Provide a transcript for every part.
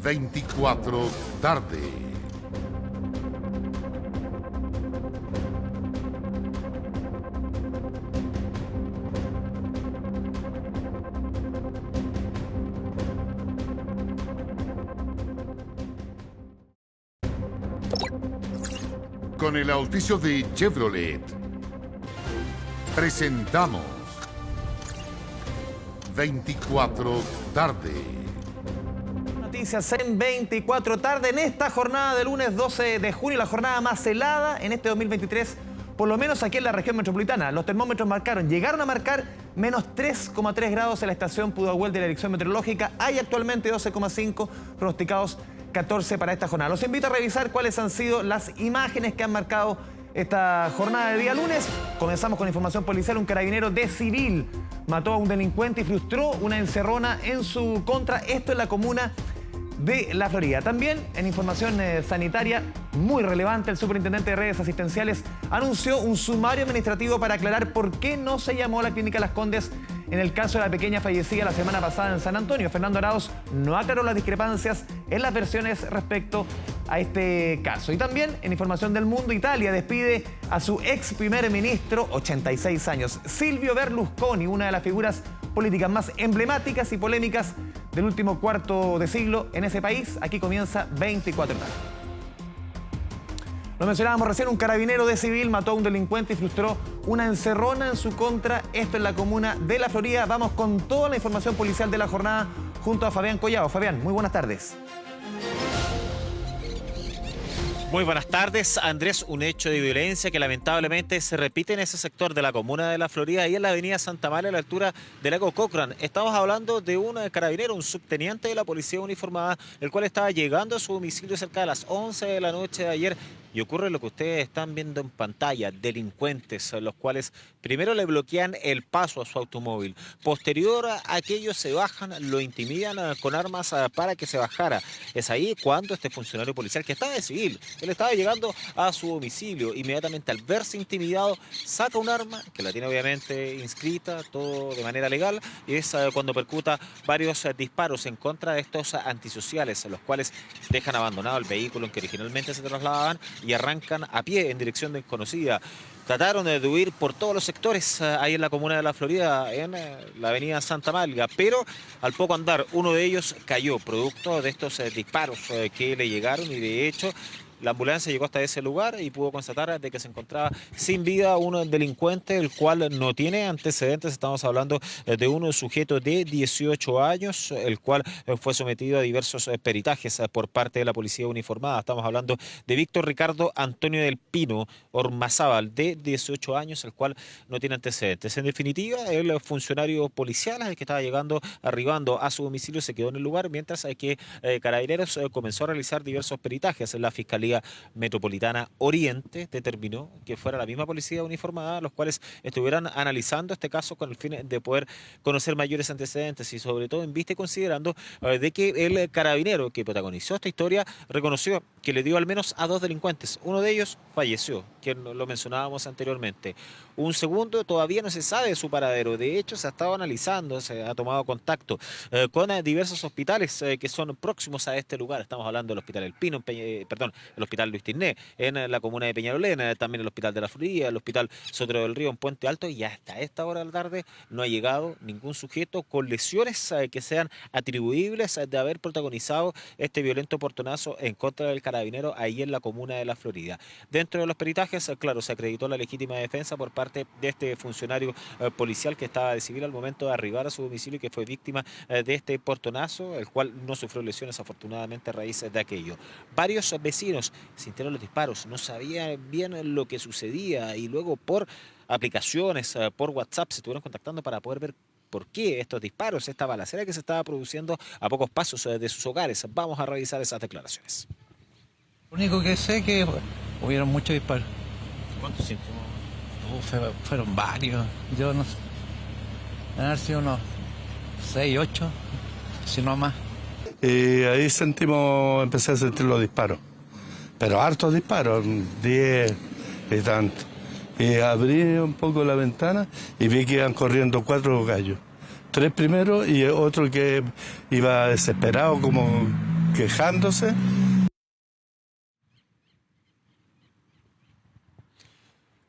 24 tarde. Con el auspicio de Chevrolet, presentamos 24 tarde. Noticias en 24 tarde en esta jornada de lunes 12 de junio, la jornada más helada en este 2023, por lo menos aquí en la región metropolitana. Los termómetros llegaron a marcar menos 3,3 grados en la estación Pudahuel de la Dirección Meteorológica. Hay actualmente 12,5 pronosticados, 14 para esta jornada. Los invito a revisar cuáles han sido las imágenes que han marcado esta jornada de día lunes. Comenzamos con información policial. Un carabinero de civil mató a un delincuente y frustró una encerrona en su contra. Esto en la comuna de La Florida. También en información sanitaria muy relevante, el superintendente de redes asistenciales anunció un sumario administrativo para aclarar por qué no se llamó a la clínica Las Condes en el caso de la pequeña fallecida la semana pasada en San Antonio. Fernando Arauz no aclaró las discrepancias en las versiones respecto a este caso. Y también en información del mundo, Italia despide a su ex primer ministro, 86 años, Silvio Berlusconi, una de las figuras políticas más emblemáticas y polémicas del último cuarto de siglo en ese país. Aquí comienza 24 tarde. Lo mencionábamos recién, un carabinero de civil mató a un delincuente y frustró una encerrona en su contra. Esto en la comuna de La Florida. Vamos con toda la información policial de la jornada junto a Fabián Collado. Fabián, muy buenas tardes. Muy buenas tardes, Andrés. Un hecho de violencia que lamentablemente se repite en ese sector de la comuna de La Florida y en la avenida Santa María a la altura del lago Cochrane. Estamos hablando de un carabinero, un subteniente de la policía uniformada, el cual estaba llegando a su domicilio cerca de las 11 de la noche de ayer. Y ocurre lo que ustedes están viendo en pantalla, delincuentes, los cuales primero le bloquean el paso a su automóvil. Posterior a aquello se bajan, lo intimidan con armas para que se bajara. Es ahí cuando este funcionario policial, que estaba de civil, él estaba llegando a su domicilio, inmediatamente al verse intimidado, saca un arma, que la tiene obviamente inscrita, todo de manera legal, y es cuando percuta varios disparos en contra de estos antisociales, los cuales dejan abandonado el vehículo en que originalmente se trasladaban y arrancan a pie en dirección desconocida. Trataron de huir por todos los sectores ahí en la comuna de La Florida, en la avenida Santa María, pero al poco andar uno de ellos cayó, producto de estos disparos que le llegaron, y de hecho la ambulancia llegó hasta ese lugar y pudo constatar de que se encontraba sin vida un delincuente, el cual no tiene antecedentes. Estamos hablando de un sujeto de 18 años, el cual fue sometido a diversos peritajes por parte de la policía uniformada. Estamos hablando de Víctor Ricardo Antonio del Pino Ormazábal, de 18 años, el cual no tiene antecedentes. En definitiva, el funcionario policial, el que estaba arribando a su domicilio, se quedó en el lugar, mientras que Carabineros comenzó a realizar diversos peritajes. La Fiscalía Metropolitana Oriente determinó que fuera la misma policía uniformada los cuales estuvieran analizando este caso con el fin de poder conocer mayores antecedentes, y sobre todo en vista y considerando de que el carabinero que protagonizó esta historia reconoció que le dio al menos a 2 delincuentes. Uno de ellos falleció, que lo mencionábamos anteriormente. Un segundo todavía no se sabe de su paradero. De hecho, se ha estado analizando, se ha tomado contacto con diversos hospitales que son próximos a este lugar. Estamos hablando del Hospital El Pino, el Hospital Luis Tirné, en la comuna de Peñalolén, también el Hospital de la Florida, el Hospital Sotero del Río en Puente Alto, y hasta esta hora de la tarde no ha llegado ningún sujeto con lesiones que sean atribuibles de haber protagonizado este violento portonazo en contra del carabinero ahí en la comuna de La Florida. Dentro de los peritajes, claro, se acreditó la legítima defensa por parte de este funcionario policial que estaba de civil al momento de arribar a su domicilio y que fue víctima de este portonazo, el cual no sufrió lesiones afortunadamente a raíz de aquello. Varios vecinos sintieron los disparos, no sabían bien lo que sucedía, y luego por aplicaciones, por WhatsApp, se estuvieron contactando para poder ver por qué estos disparos, esta balacera que se estaba produciendo a pocos pasos de sus hogares. Vamos a revisar esas declaraciones. Lo único que sé es que hubieron muchos disparos. ¿Cuántos síntomas? Fueron varios. Yo no sé. Deben haber sido unos 6, 8, si no más. Y ahí empecé a sentir los disparos. Pero hartos disparos, 10 y tanto. Y abrí un poco la ventana y vi que iban corriendo 4 gallos. 3 primero y otro que iba desesperado, como quejándose.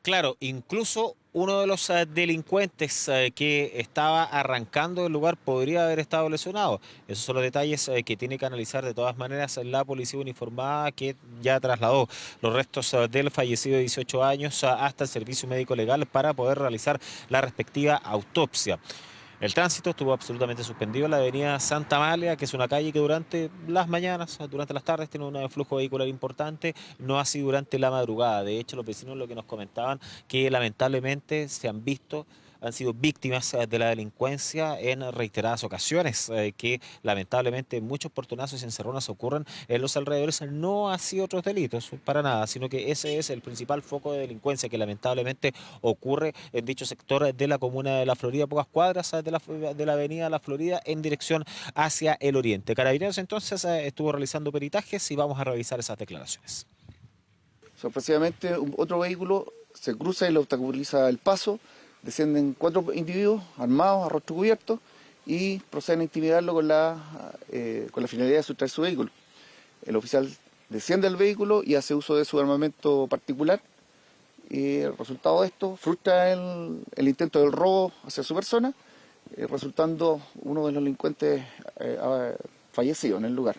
Claro, incluso uno de los delincuentes que estaba arrancando el lugar podría haber estado lesionado. Esos son los detalles que tiene que analizar de todas maneras la policía uniformada, que ya trasladó los restos del fallecido de 18 años hasta el servicio médico legal para poder realizar la respectiva autopsia. El tránsito estuvo absolutamente suspendido en la avenida Santa Amalia, que es una calle que durante las mañanas, durante las tardes, tiene un flujo vehicular importante, no así durante la madrugada. De hecho, los vecinos lo que nos comentaban, que lamentablemente han sido víctimas de la delincuencia en reiteradas ocasiones, que lamentablemente muchos portonazos y encerronas ocurren en los alrededores, no así otros delitos, para nada, sino que ese es el principal foco de delincuencia que lamentablemente ocurre en dicho sector de la comuna de La Florida, pocas cuadras de la avenida La Florida en dirección hacia el oriente. Carabineros entonces estuvo realizando peritajes y vamos a revisar esas declaraciones. Sorpresivamente otro vehículo se cruza y le obstaculiza el paso. Descienden 4 individuos armados a rostro cubierto y proceden a intimidarlo con la finalidad de sustraer su vehículo. El oficial desciende del vehículo y hace uso de su armamento particular. Y el resultado de esto frustra el intento del robo hacia su persona, resultando uno de los delincuentes fallecido en el lugar.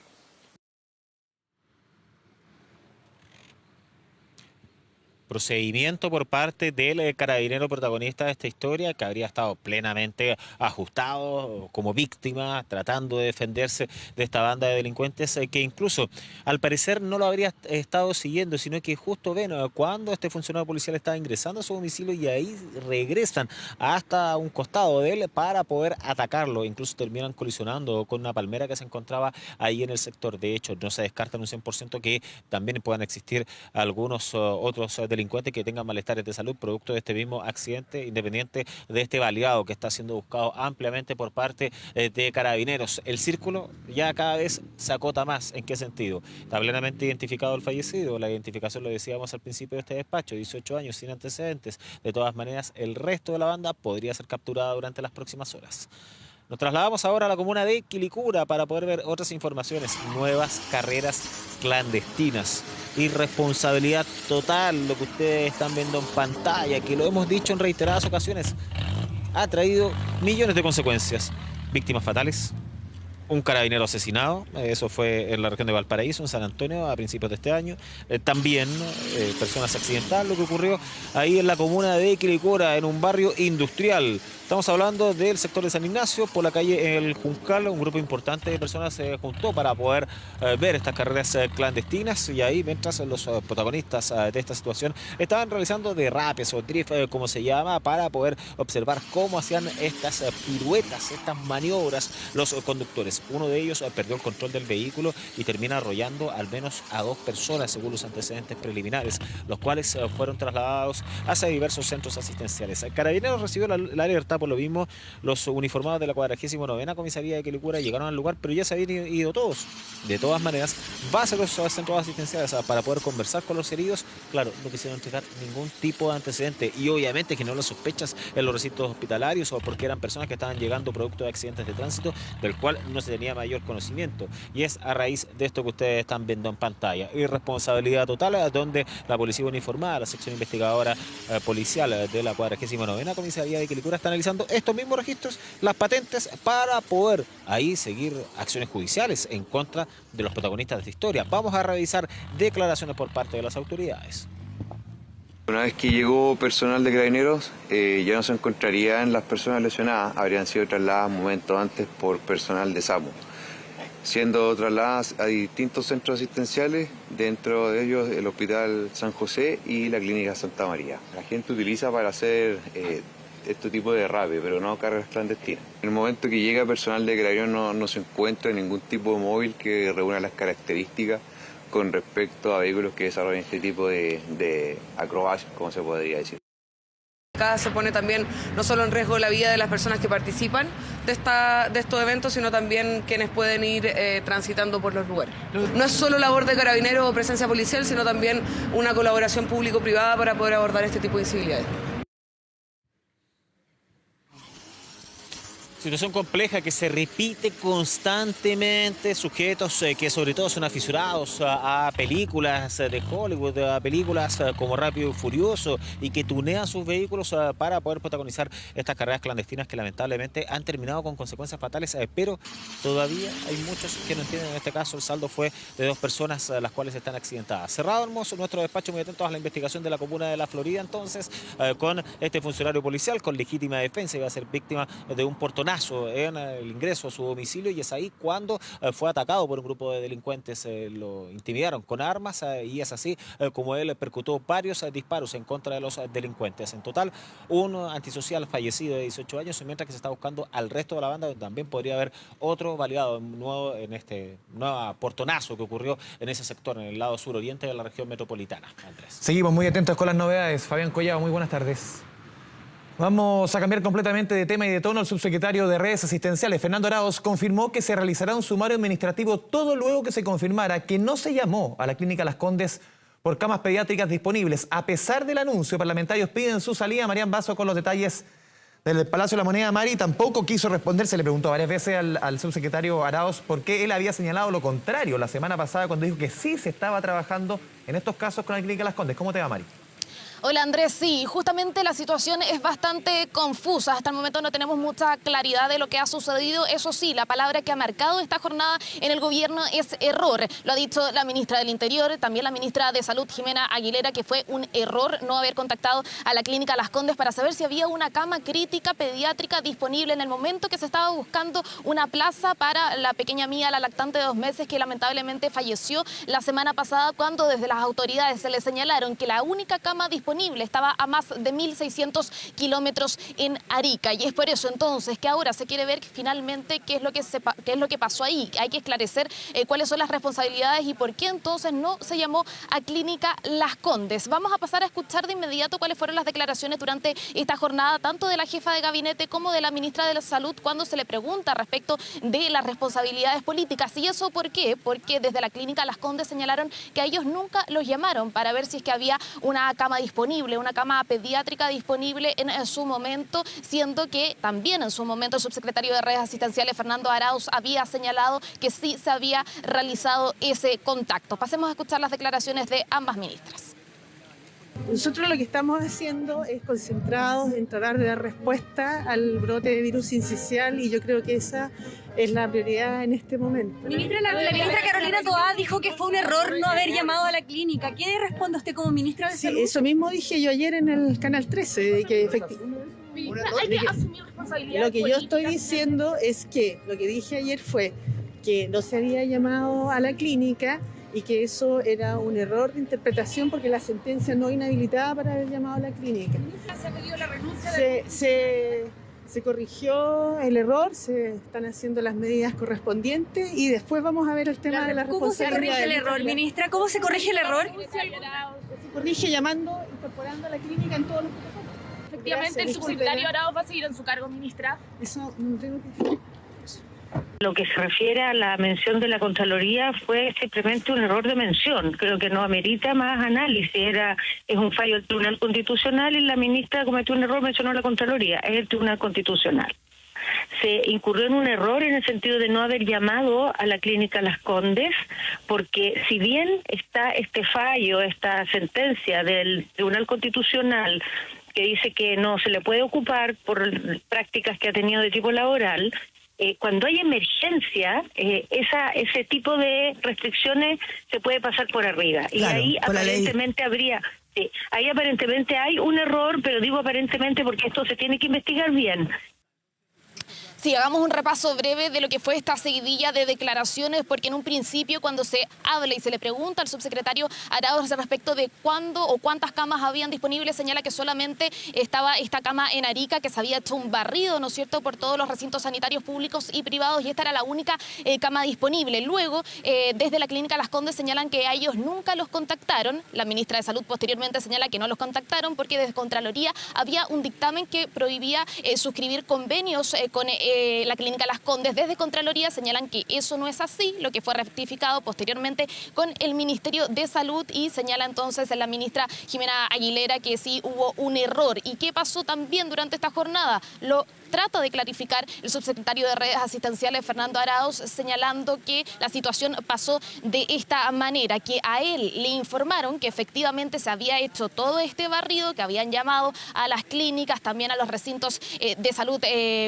Procedimiento por parte del carabinero protagonista de esta historia, que habría estado plenamente ajustado como víctima, tratando de defenderse de esta banda de delincuentes, que incluso al parecer no lo habría estado siguiendo, sino que justo ven cuando este funcionario policial estaba ingresando a su domicilio y ahí regresan hasta un costado de él para poder atacarlo. Incluso terminan colisionando con una palmera que se encontraba ahí en el sector. De hecho, no se descarta en un 100% que también puedan existir algunos otros delincuentes que tengan malestares de salud producto de este mismo accidente, independiente de este baleado que está siendo buscado ampliamente por parte de Carabineros. El círculo ya cada vez se acota más. ¿En qué sentido? Está plenamente identificado el fallecido. La identificación, lo decíamos al principio de este despacho, 18 años sin antecedentes. De todas maneras, el resto de la banda podría ser capturada durante las próximas horas. Nos trasladamos ahora a la comuna de Quilicura para poder ver otras informaciones. Nuevas carreras clandestinas. Irresponsabilidad total, lo que ustedes están viendo en pantalla, que lo hemos dicho en reiteradas ocasiones, ha traído millones de consecuencias. Víctimas fatales, un carabinero asesinado, eso fue en la región de Valparaíso, en San Antonio, a principios de este año. También personas accidentadas, lo que ocurrió ahí en la comuna de Quilicura, en un barrio industrial. Estamos hablando del sector de San Ignacio, por la calle El Juncal. Un grupo importante de personas se juntó para poder ver estas carreras clandestinas, y ahí mientras los protagonistas de esta situación estaban realizando derrapes o drift, como se llama, para poder observar cómo hacían estas piruetas, estas maniobras los conductores. Uno de ellos perdió el control del vehículo y termina arrollando al menos a 2 personas, según los antecedentes preliminares, los cuales fueron trasladados hacia diversos centros asistenciales. Carabineros recibió la alerta. Por lo mismo, los uniformados de la 49ª Comisaría de Quilicura llegaron al lugar, pero ya se habían ido todos. De todas maneras, va a ser los centros asistenciales para poder conversar con los heridos. Claro, no quisieron entregar ningún tipo de antecedente, y obviamente que no las sospechas en los recintos hospitalarios, o porque eran personas que estaban llegando producto de accidentes de tránsito del cual no se tenía mayor conocimiento. Y es a raíz de esto que ustedes están viendo en pantalla. Irresponsabilidad total, donde la policía uniformada, la sección investigadora policial de la 49ª Comisaría de Quilicura está analizando estos mismos registros, las patentes, para poder ahí seguir acciones judiciales en contra de los protagonistas de esta historia. Vamos a revisar declaraciones por parte de las autoridades. Una vez que llegó personal de Carabineros, ya no se encontrarían las personas lesionadas, habrían sido trasladadas momentos antes por personal de SAMU, siendo trasladadas a distintos centros asistenciales, dentro de ellos el Hospital San José y la Clínica Santa María. La gente utiliza para hacer este tipo de derrape, pero no carreras clandestinas. En el momento que llega personal de Carabineros no se encuentra ningún tipo de móvil que reúna las características con respecto a vehículos que desarrollan este tipo de acrobacias, como se podría decir. Acá se pone también no solo en riesgo la vida de las personas que participan de estos eventos, sino también quienes pueden ir transitando por los lugares. No es solo labor de Carabineros o presencia policial, sino también una colaboración público-privada para poder abordar este tipo de incivilidades. Situación compleja que se repite constantemente, sujetos que sobre todo son aficionados a películas de Hollywood, a películas como Rápido y Furioso, y que tunean sus vehículos para poder protagonizar estas carreras clandestinas que lamentablemente han terminado con consecuencias fatales, pero todavía hay muchos que no entienden. En este caso el saldo fue de 2 personas las cuales están accidentadas. Cerramos nuestro despacho, muy atentos a la investigación de la comuna de La Florida, entonces con este funcionario policial con legítima defensa, iba a ser víctima de un portonazo en el ingreso a su domicilio, y es ahí cuando fue atacado por un grupo de delincuentes. Lo intimidaron con armas y es así como él percutó varios disparos en contra de los delincuentes. En total, un antisocial fallecido de 18 años, mientras que se está buscando al resto de la banda, donde también podría haber otro baleado nuevo en este nuevo portonazo que ocurrió en ese sector, en el lado suroriente de la región metropolitana. Andrés. Seguimos muy atentos con las novedades. Fabián Collado, muy buenas tardes. Vamos a cambiar completamente de tema y de tono. El subsecretario de Redes Asistenciales, Fernando Arauz, confirmó que se realizará un sumario administrativo todo luego que se confirmara que no se llamó a la Clínica Las Condes por camas pediátricas disponibles. A pesar del anuncio, parlamentarios piden su salida. Marián Basso con los detalles del Palacio de la Moneda. Mari tampoco quiso responder. Se le preguntó varias veces al subsecretario Arauz por qué él había señalado lo contrario la semana pasada cuando dijo que sí se estaba trabajando en estos casos con la Clínica Las Condes. ¿Cómo te va, Mari? Hola Andrés, sí, justamente la situación es bastante confusa. Hasta el momento no tenemos mucha claridad de lo que ha sucedido. Eso sí, la palabra que ha marcado esta jornada en el gobierno es error. Lo ha dicho la ministra del Interior, también la ministra de Salud, Jimena Aguilera, que fue un error no haber contactado a la Clínica Las Condes para saber si había una cama crítica pediátrica disponible en el momento que se estaba buscando una plaza para la pequeña Mía, la lactante de 2 meses, que lamentablemente falleció la semana pasada cuando desde las autoridades se le señalaron que la única cama disponible estaba a más de 1.600 kilómetros en Arica. Y es por eso entonces que ahora se quiere ver finalmente qué es lo que pasó ahí. Hay que esclarecer cuáles son las responsabilidades y por qué entonces no se llamó a Clínica Las Condes. Vamos a pasar a escuchar de inmediato cuáles fueron las declaraciones durante esta jornada, tanto de la jefa de gabinete como de la ministra de la Salud, cuando se le pregunta respecto de las responsabilidades políticas. ¿Y eso por qué? Porque desde la Clínica Las Condes señalaron que a ellos nunca los llamaron para ver si es que había una cama disponible, una cama pediátrica disponible en su momento, siendo que también en su momento el subsecretario de Redes Asistenciales, Fernando Arauz, había señalado que sí se había realizado ese contacto. Pasemos a escuchar las declaraciones de ambas ministras. Nosotros lo que estamos haciendo es concentrados en tratar de dar respuesta al brote de virus incisional y yo creo que esa es la prioridad en este momento. Ministra, la ministra Carolina Toá dijo que fue un error no haber llamado a la clínica. ¿Qué responde usted como ministra de Salud? Sí, eso mismo dije yo ayer en el Canal 13, de que efectivamente... Hay que asumir responsabilidad. Lo que yo estoy diciendo es que lo que dije ayer fue que no se había llamado a la clínica y que eso era un error de interpretación porque la sentencia no inhabilitaba para haber llamado a la clínica. ¿Se ha pedido la renuncia? Se corrigió el error, se están haciendo las medidas correspondientes y después vamos a ver el tema de la responsabilidad. ¿Cómo se corrige el error, ministra? ¿Cómo se corrige el error? Se corrige llamando, incorporando a la clínica en todos los protocolos. Efectivamente, el subsecretario Arauz va a seguir en su cargo, ministra. Eso no tengo que decir. Lo que se refiere a la mención de la Contraloría fue simplemente un error de mención. Creo que no amerita más análisis. Es un fallo del Tribunal Constitucional y la ministra cometió un error, mencionó la Contraloría. Es el Tribunal Constitucional. Se incurrió en un error en el sentido de no haber llamado a la Clínica Las Condes, porque si bien está este fallo, esta sentencia del Tribunal Constitucional que dice que no se le puede ocupar por prácticas que ha tenido de tipo laboral, cuando hay emergencia, ese tipo de restricciones se puede pasar por arriba. Claro, y ahí aparentemente ahí aparentemente hay un error, pero digo aparentemente porque esto se tiene que investigar bien. Sí, hagamos un repaso breve de lo que fue esta seguidilla de declaraciones, porque en un principio cuando se habla y se le pregunta al subsecretario Arauz respecto de cuándo o cuántas camas habían disponibles, señala que solamente estaba esta cama en Arica, que se había hecho un barrido, ¿no es cierto?, por todos los recintos sanitarios públicos y privados, y esta era la única cama disponible. Luego, desde la Clínica Las Condes señalan que a ellos nunca los contactaron. La ministra de Salud posteriormente señala que no los contactaron porque desde Contraloría había un dictamen que prohibía suscribir convenios con la Clínica Las Condes. Desde Contraloría señalan que eso no es así, lo que fue rectificado posteriormente con el Ministerio de Salud, y señala entonces la ministra Jimena Aguilera que sí hubo un error. ¿Y qué pasó también durante esta jornada? Lo trata de clarificar el subsecretario de Redes Asistenciales, Fernando Arauz, señalando que la situación pasó de esta manera, que a él le informaron que efectivamente se había hecho todo este barrido, que habían llamado a las clínicas, también a los recintos de salud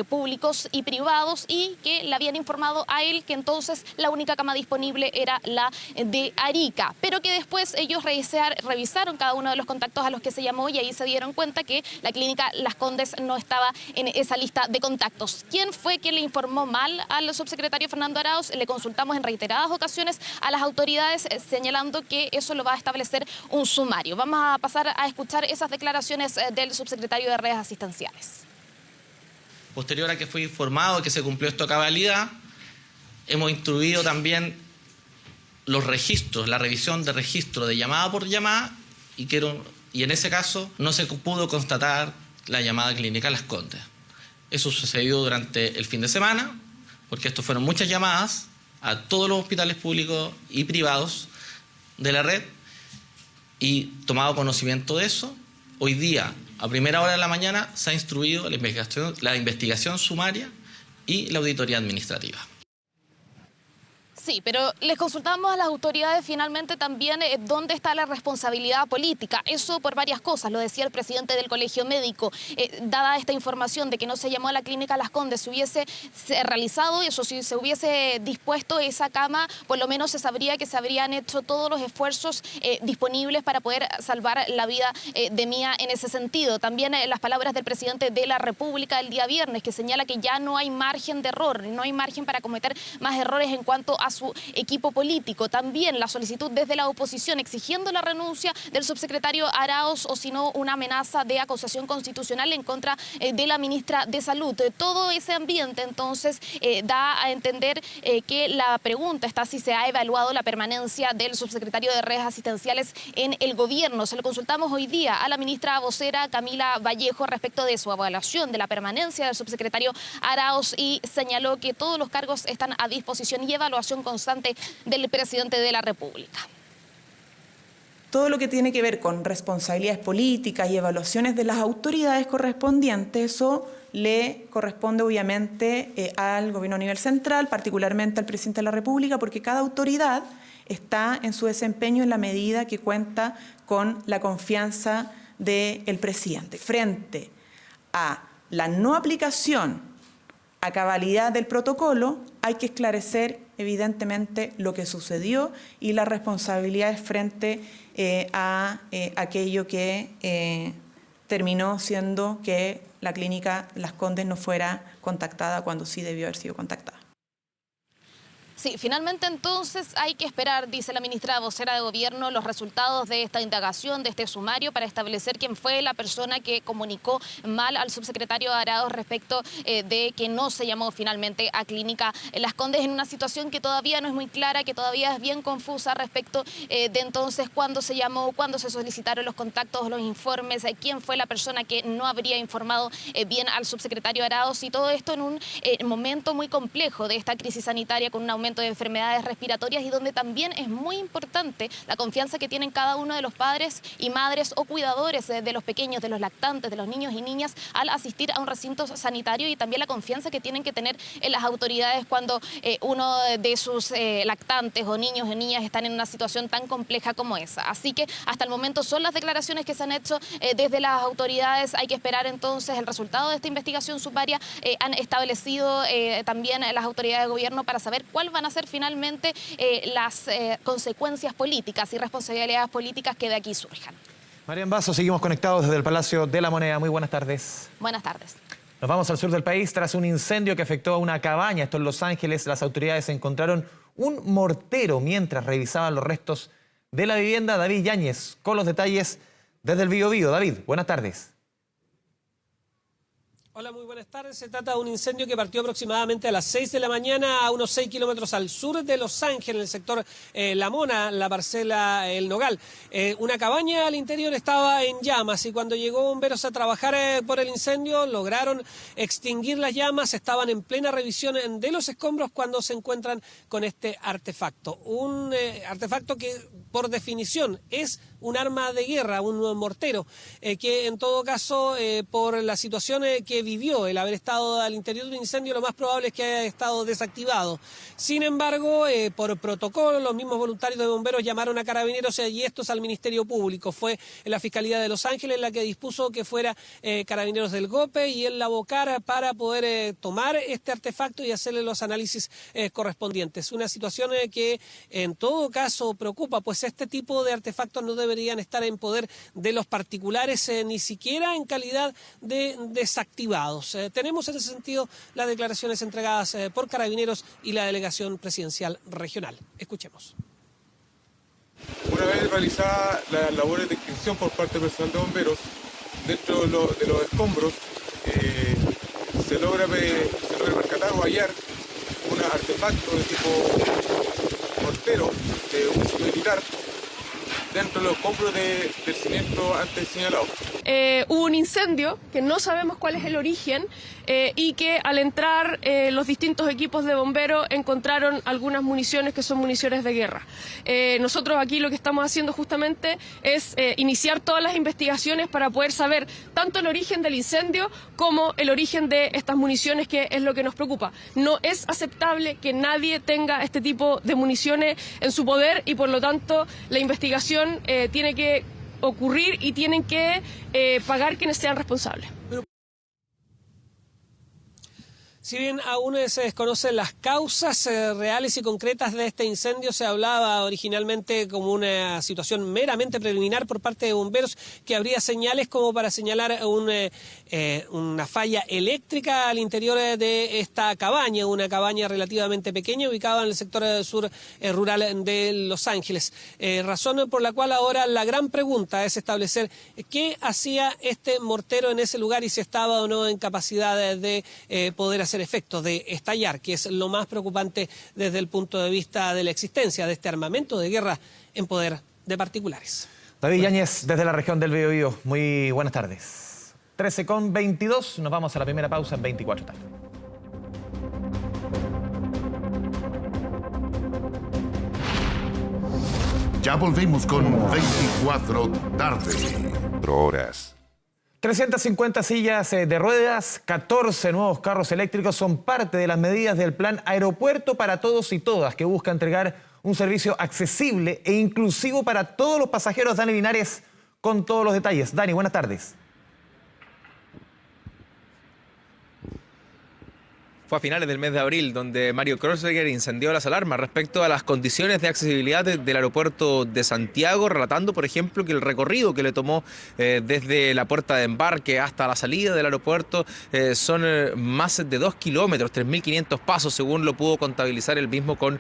públicos y privados, y que le habían informado a él que entonces la única cama disponible era la de Arica, pero que después ellos revisaron cada uno de los contactos a los que se llamó y ahí se dieron cuenta que la clínica Las Condes no estaba en esa lista de contactos. ¿Quién fue quien le informó mal al subsecretario Fernando Arauz? Le consultamos en reiteradas ocasiones a las autoridades señalando que eso lo va a establecer un sumario. Vamos a pasar a escuchar esas declaraciones del subsecretario de Redes Asistenciales. Posterior a que fue informado que se cumplió esto a cabalidad, hemos instruido también los registros, la revisión de registro de llamada por llamada y en ese caso no se pudo constatar la llamada clínica Las Condes. Eso sucedió durante el fin de semana, porque estos fueron muchas llamadas a todos los hospitales públicos y privados de la red, y tomado conocimiento de eso, hoy día a primera hora de la mañana se ha instruido la investigación sumaria y la auditoría administrativa. Sí, pero les consultamos a las autoridades finalmente también dónde está la responsabilidad política. Eso por varias cosas, lo decía el presidente del Colegio Médico. Dada esta información de que no se llamó a la clínica Las Condes, se hubiese realizado eso, si se hubiese dispuesto esa cama, por lo menos se sabría que se habrían hecho todos los esfuerzos disponibles para poder salvar la vida de Mía en ese sentido. También las palabras del presidente de la República el día viernes, que señala que ya no hay margen de error, no hay margen para cometer más errores en cuanto a su equipo político. También la solicitud desde la oposición exigiendo la renuncia del subsecretario Arauz, o si no una amenaza de acusación constitucional en contra de la ministra de Salud. Todo ese ambiente entonces da a entender que la pregunta está si se ha evaluado la permanencia del subsecretario de Redes Asistenciales en el gobierno. Se lo consultamos hoy día a la ministra vocera Camila Vallejo respecto de su evaluación de la permanencia del subsecretario Arauz, y señaló que todos los cargos están a disposición y evaluación constante del presidente de la República. Todo lo que tiene que ver con responsabilidades políticas y evaluaciones de las autoridades correspondientes, eso le corresponde obviamente al gobierno a nivel central, particularmente al presidente de la República, porque cada autoridad está en su desempeño en la medida que cuenta con la confianza del presidente. Frente a la no aplicación a cabalidad del protocolo, hay que esclarecer evidentemente lo que sucedió y las responsabilidades frente a aquello que terminó siendo que la clínica Las Condes no fuera contactada cuando sí debió haber sido contactada. Sí, finalmente entonces hay que esperar, dice la ministra vocera de Gobierno, los resultados de esta indagación, de este sumario, para establecer quién fue la persona que comunicó mal al subsecretario Arauz respecto de que no se llamó finalmente a Clínica Las Condes, en una situación que todavía no es muy clara, que todavía es bien confusa respecto de entonces cuándo se llamó, cuándo se solicitaron los contactos, los informes, quién fue la persona que no habría informado bien al subsecretario Arauz, y todo esto en un momento muy complejo de esta crisis sanitaria, con un aumento de enfermedades respiratorias, y donde también es muy importante la confianza que tienen cada uno de los padres y madres o cuidadores de los pequeños, de los lactantes, de los niños y niñas al asistir a un recinto sanitario, y también la confianza que tienen que tener en las autoridades cuando uno de sus lactantes o niños y niñas están en una situación tan compleja como esa. Así que hasta el momento son las declaraciones que se han hecho desde las autoridades. Hay que esperar entonces el resultado de esta investigación sumaria. Han establecido también las autoridades de gobierno para saber cuál van a ser finalmente las consecuencias políticas y responsabilidades políticas que de aquí surjan. Marian Basso, seguimos conectados desde el Palacio de la Moneda. Muy buenas tardes. Buenas tardes. Nos vamos al sur del país. Tras un incendio que afectó a una cabaña, esto en Los Ángeles, las autoridades encontraron un mortero mientras revisaban los restos de la vivienda. David Yáñez, con los detalles desde el Biobío. David, buenas tardes. Hola, muy buenas tardes. Se trata de un incendio que partió aproximadamente a las 6 de la mañana a unos 6 kilómetros al sur de Los Ángeles, en el sector La Mona, la parcela El Nogal. Una cabaña al interior estaba en llamas, y cuando llegó bomberos a trabajar por el incendio lograron extinguir las llamas. Estaban en plena revisión de los escombros cuando se encuentran con este artefacto. Un artefacto que por definición es un arma de guerra, un mortero, que en todo caso por la situación que sobrevivió. El haber estado al interior de un incendio, lo más probable es que haya estado desactivado. Sin embargo, por protocolo, los mismos voluntarios de bomberos llamaron a Carabineros y estos al Ministerio Público. Fue la Fiscalía de Los Ángeles la que dispuso que fuera Carabineros del GOPE y el Labocar para poder tomar este artefacto y hacerle los análisis correspondientes. Una situación que en todo caso preocupa, pues este tipo de artefactos no deberían estar en poder de los particulares, ni siquiera en calidad de desactivados. Tenemos en ese sentido las declaraciones entregadas por Carabineros y la Delegación Presidencial Regional. Escuchemos. Una vez realizadas las labores de extinción por parte del personal de bomberos, dentro de los escombros se logra percatar o hallar un artefacto de tipo mortero de uso militar dentro de los escombros del siniestro antes señalado. Hubo un incendio que no sabemos cuál es el origen y que al entrar los distintos equipos de bomberos encontraron algunas municiones que son municiones de guerra. Nosotros aquí lo que estamos haciendo justamente es iniciar todas las investigaciones para poder saber tanto el origen del incendio como el origen de estas municiones, que es lo que nos preocupa. No es aceptable que nadie tenga este tipo de municiones en su poder y por lo tanto la investigación tiene que ocurrir y tienen que pagar quienes sean responsables. Si bien aún se desconocen las causas reales y concretas de este incendio, se hablaba originalmente como una situación meramente preliminar por parte de bomberos, que habría señales como para señalar una falla eléctrica al interior de esta cabaña, una cabaña relativamente pequeña ubicada en el sector sur rural de Los Ángeles. Razón por la cual ahora la gran pregunta es establecer qué hacía este mortero en ese lugar y si estaba o no en capacidad de poder hacer efectos, de estallar, que es lo más preocupante desde el punto de vista de la existencia de este armamento de guerra en poder de particulares. David Yáñez, desde la región del Biobío, muy buenas tardes. 13:22, nos vamos a la primera pausa en 24 tarde. Ya volvemos con 24 tarde. Horas. 350 sillas de ruedas, 14 nuevos carros eléctricos son parte de las medidas del plan Aeropuerto para Todos y Todas, que busca entregar un servicio accesible e inclusivo para todos los pasajeros. Dani Linares con todos los detalles. Dani, buenas tardes. Fue a finales del mes de abril donde Mario Kreuzberger incendió las alarmas respecto a las condiciones de accesibilidad del aeropuerto de Santiago, relatando, por ejemplo, que el recorrido que le tomó desde la puerta de embarque hasta la salida del aeropuerto son más de 2 kilómetros, 3.500 pasos, según lo pudo contabilizar él mismo con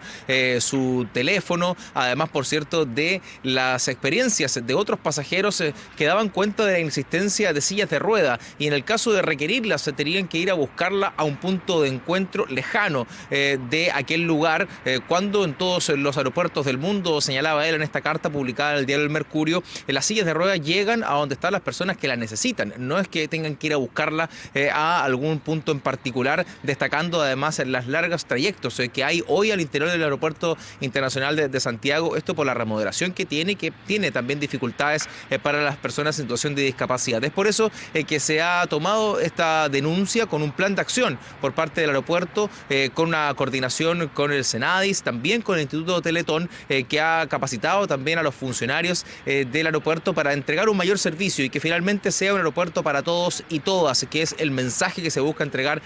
su teléfono. Además, por cierto, de las experiencias de otros pasajeros que daban cuenta de la inexistencia de sillas de rueda y en el caso de requerirlas se tenían que ir a buscarla a un punto de encuentro lejano de aquel lugar, cuando en todos los aeropuertos del mundo, señalaba él en esta carta publicada en el diario El Mercurio, las sillas de ruedas llegan a donde están las personas que la necesitan, no es que tengan que ir a buscarla a algún punto en particular, destacando además en las largas trayectos que hay hoy al interior del Aeropuerto Internacional de Santiago, esto por la remodelación que tiene también dificultades para las personas en situación de discapacidad. Es por eso que se ha tomado esta denuncia con un plan de acción por parte del aeropuerto, con una coordinación con el Senadis, también con el Instituto Teletón, que ha capacitado también a los funcionarios del aeropuerto para entregar un mayor servicio y que finalmente sea un aeropuerto para todos y todas, que es el mensaje que se busca entregar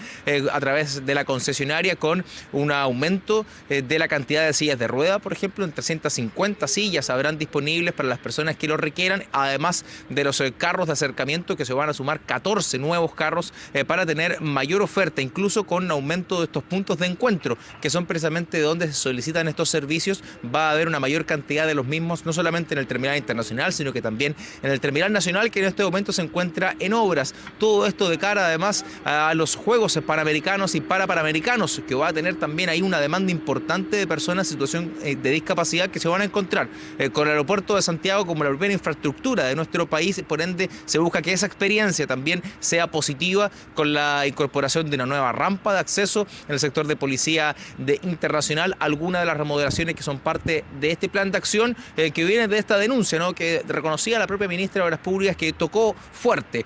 a través de la concesionaria, con un aumento de la cantidad de sillas de rueda, por ejemplo, en 350 sillas habrán disponibles para las personas que lo requieran, además de los carros de acercamiento, que se van a sumar 14 nuevos carros para tener mayor oferta, incluso con aumento de estos puntos de encuentro, que son precisamente de donde se solicitan estos servicios. Va a haber una mayor cantidad de los mismos, no solamente en el terminal internacional, sino que también en el terminal nacional, que en este momento se encuentra en obras. Todo esto de cara además a los Juegos Panamericanos y Parapanamericanos, que va a tener también ahí una demanda importante de personas en situación de discapacidad que se van a encontrar con el aeropuerto de Santiago como la primera infraestructura de nuestro país. Por ende, se busca que esa experiencia también sea positiva con la incorporación de una nueva rampa de acceso en el sector de policía internacional, algunas de las remodelaciones que son parte de este plan de acción que viene de esta denuncia, ¿no?, que reconocía la propia ministra de Obras Públicas, que tocó fuerte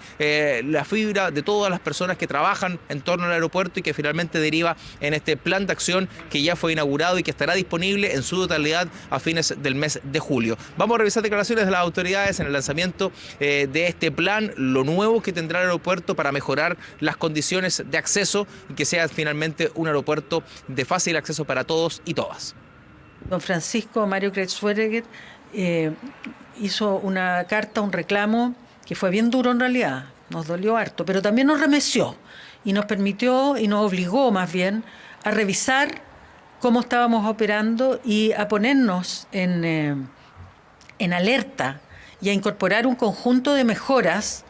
la fibra de todas las personas que trabajan en torno al aeropuerto y que finalmente deriva en este plan de acción que ya fue inaugurado y que estará disponible en su totalidad a fines del mes de julio. Vamos a revisar declaraciones de las autoridades en el lanzamiento de este plan, lo nuevo que tendrá el aeropuerto para mejorar las condiciones de acceso y que sea finalmente un aeropuerto de fácil acceso para todos y todas. Don Francisco Mario Kreutzberger hizo una carta, un reclamo que fue bien duro en realidad, nos dolió harto, pero también nos remeció y nos permitió y nos obligó más bien a revisar cómo estábamos operando y a ponernos en alerta y a incorporar un conjunto de mejoras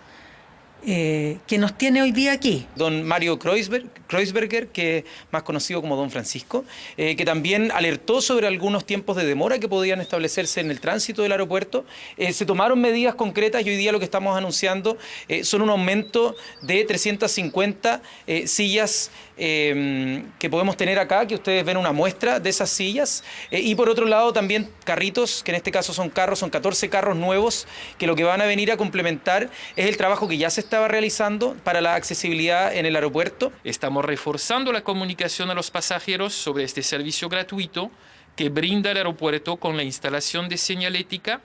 que nos tiene hoy día aquí. Don Mario Kreutzberger, que más conocido como Don Francisco, que también alertó sobre algunos tiempos de demora que podían establecerse en el tránsito del aeropuerto. Se tomaron medidas concretas y hoy día lo que estamos anunciando son un aumento de 350 sillas que podemos tener acá, que ustedes ven una muestra de esas sillas, y por otro lado también carritos, que en este caso son 14 carros nuevos, que lo que van a venir a complementar es el trabajo que ya se estaba realizando para la accesibilidad en el aeropuerto. Estamos reforzando la comunicación a los pasajeros sobre este servicio gratuito que brinda el aeropuerto con la instalación de señalética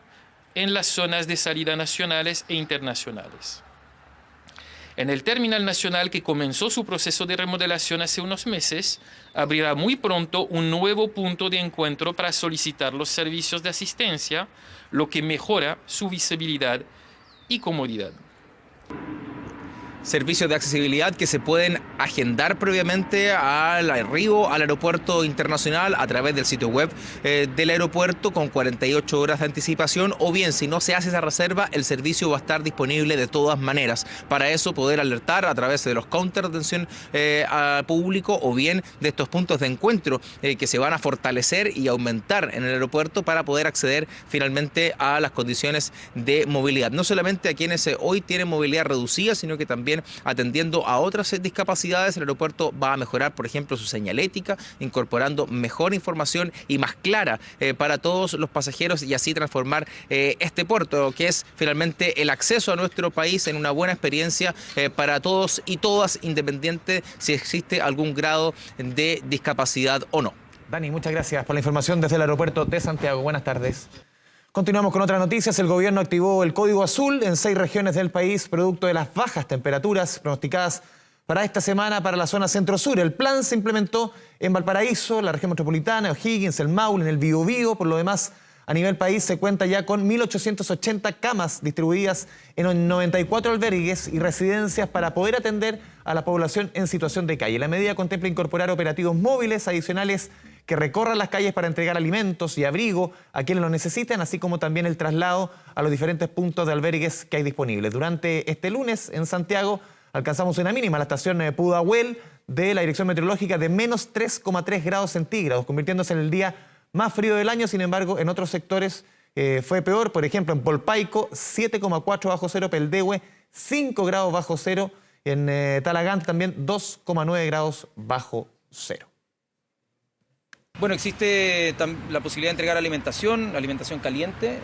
en las zonas de salida nacionales e internacionales. En el Terminal Nacional, que comenzó su proceso de remodelación hace unos meses, abrirá muy pronto un nuevo punto de encuentro para solicitar los servicios de asistencia, lo que mejora su visibilidad y comodidad. Servicios de accesibilidad que se pueden agendar previamente al arribo al aeropuerto internacional a través del sitio web del aeropuerto con 48 horas de anticipación, o bien si no se hace esa reserva, el servicio va a estar disponible de todas maneras. Para eso poder alertar a través de los counters de atención al público o bien de estos puntos de encuentro que se van a fortalecer y aumentar en el aeropuerto para poder acceder finalmente a las condiciones de movilidad. No solamente a quienes hoy tienen movilidad reducida, sino que también atendiendo a otras discapacidades. El aeropuerto va a mejorar, por ejemplo, su señalética, incorporando mejor información y más clara para todos los pasajeros y así transformar este puerto, que es finalmente el acceso a nuestro país en una buena experiencia para todos y todas, independiente si existe algún grado de discapacidad o no. Dani, muchas gracias por la información desde el aeropuerto de Santiago. Buenas tardes. Continuamos con otras noticias. El gobierno activó el código azul en 6 regiones del país, producto de las bajas temperaturas pronosticadas para esta semana para la zona centro-sur. El plan se implementó en Valparaíso, la región metropolitana, O'Higgins, el Maule, en el Biobío. Por lo demás, a nivel país se cuenta ya con 1.880 camas distribuidas en 94 albergues y residencias para poder atender a la población en situación de calle. La medida contempla incorporar operativos móviles adicionales que recorran las calles para entregar alimentos y abrigo a quienes lo necesiten, así como también el traslado a los diferentes puntos de albergues que hay disponibles. Durante este lunes en Santiago alcanzamos una mínima, la estación Pudahuel de la Dirección Meteorológica, de menos 3,3 grados centígrados, convirtiéndose en el día más frío del año. Sin embargo, en otros sectores fue peor. Por ejemplo, en Polpaico, 7,4 bajo cero, Peldehue, 5 grados bajo cero, en Talagante también 2,9 grados bajo cero. Bueno, existe la posibilidad de entregar alimentación caliente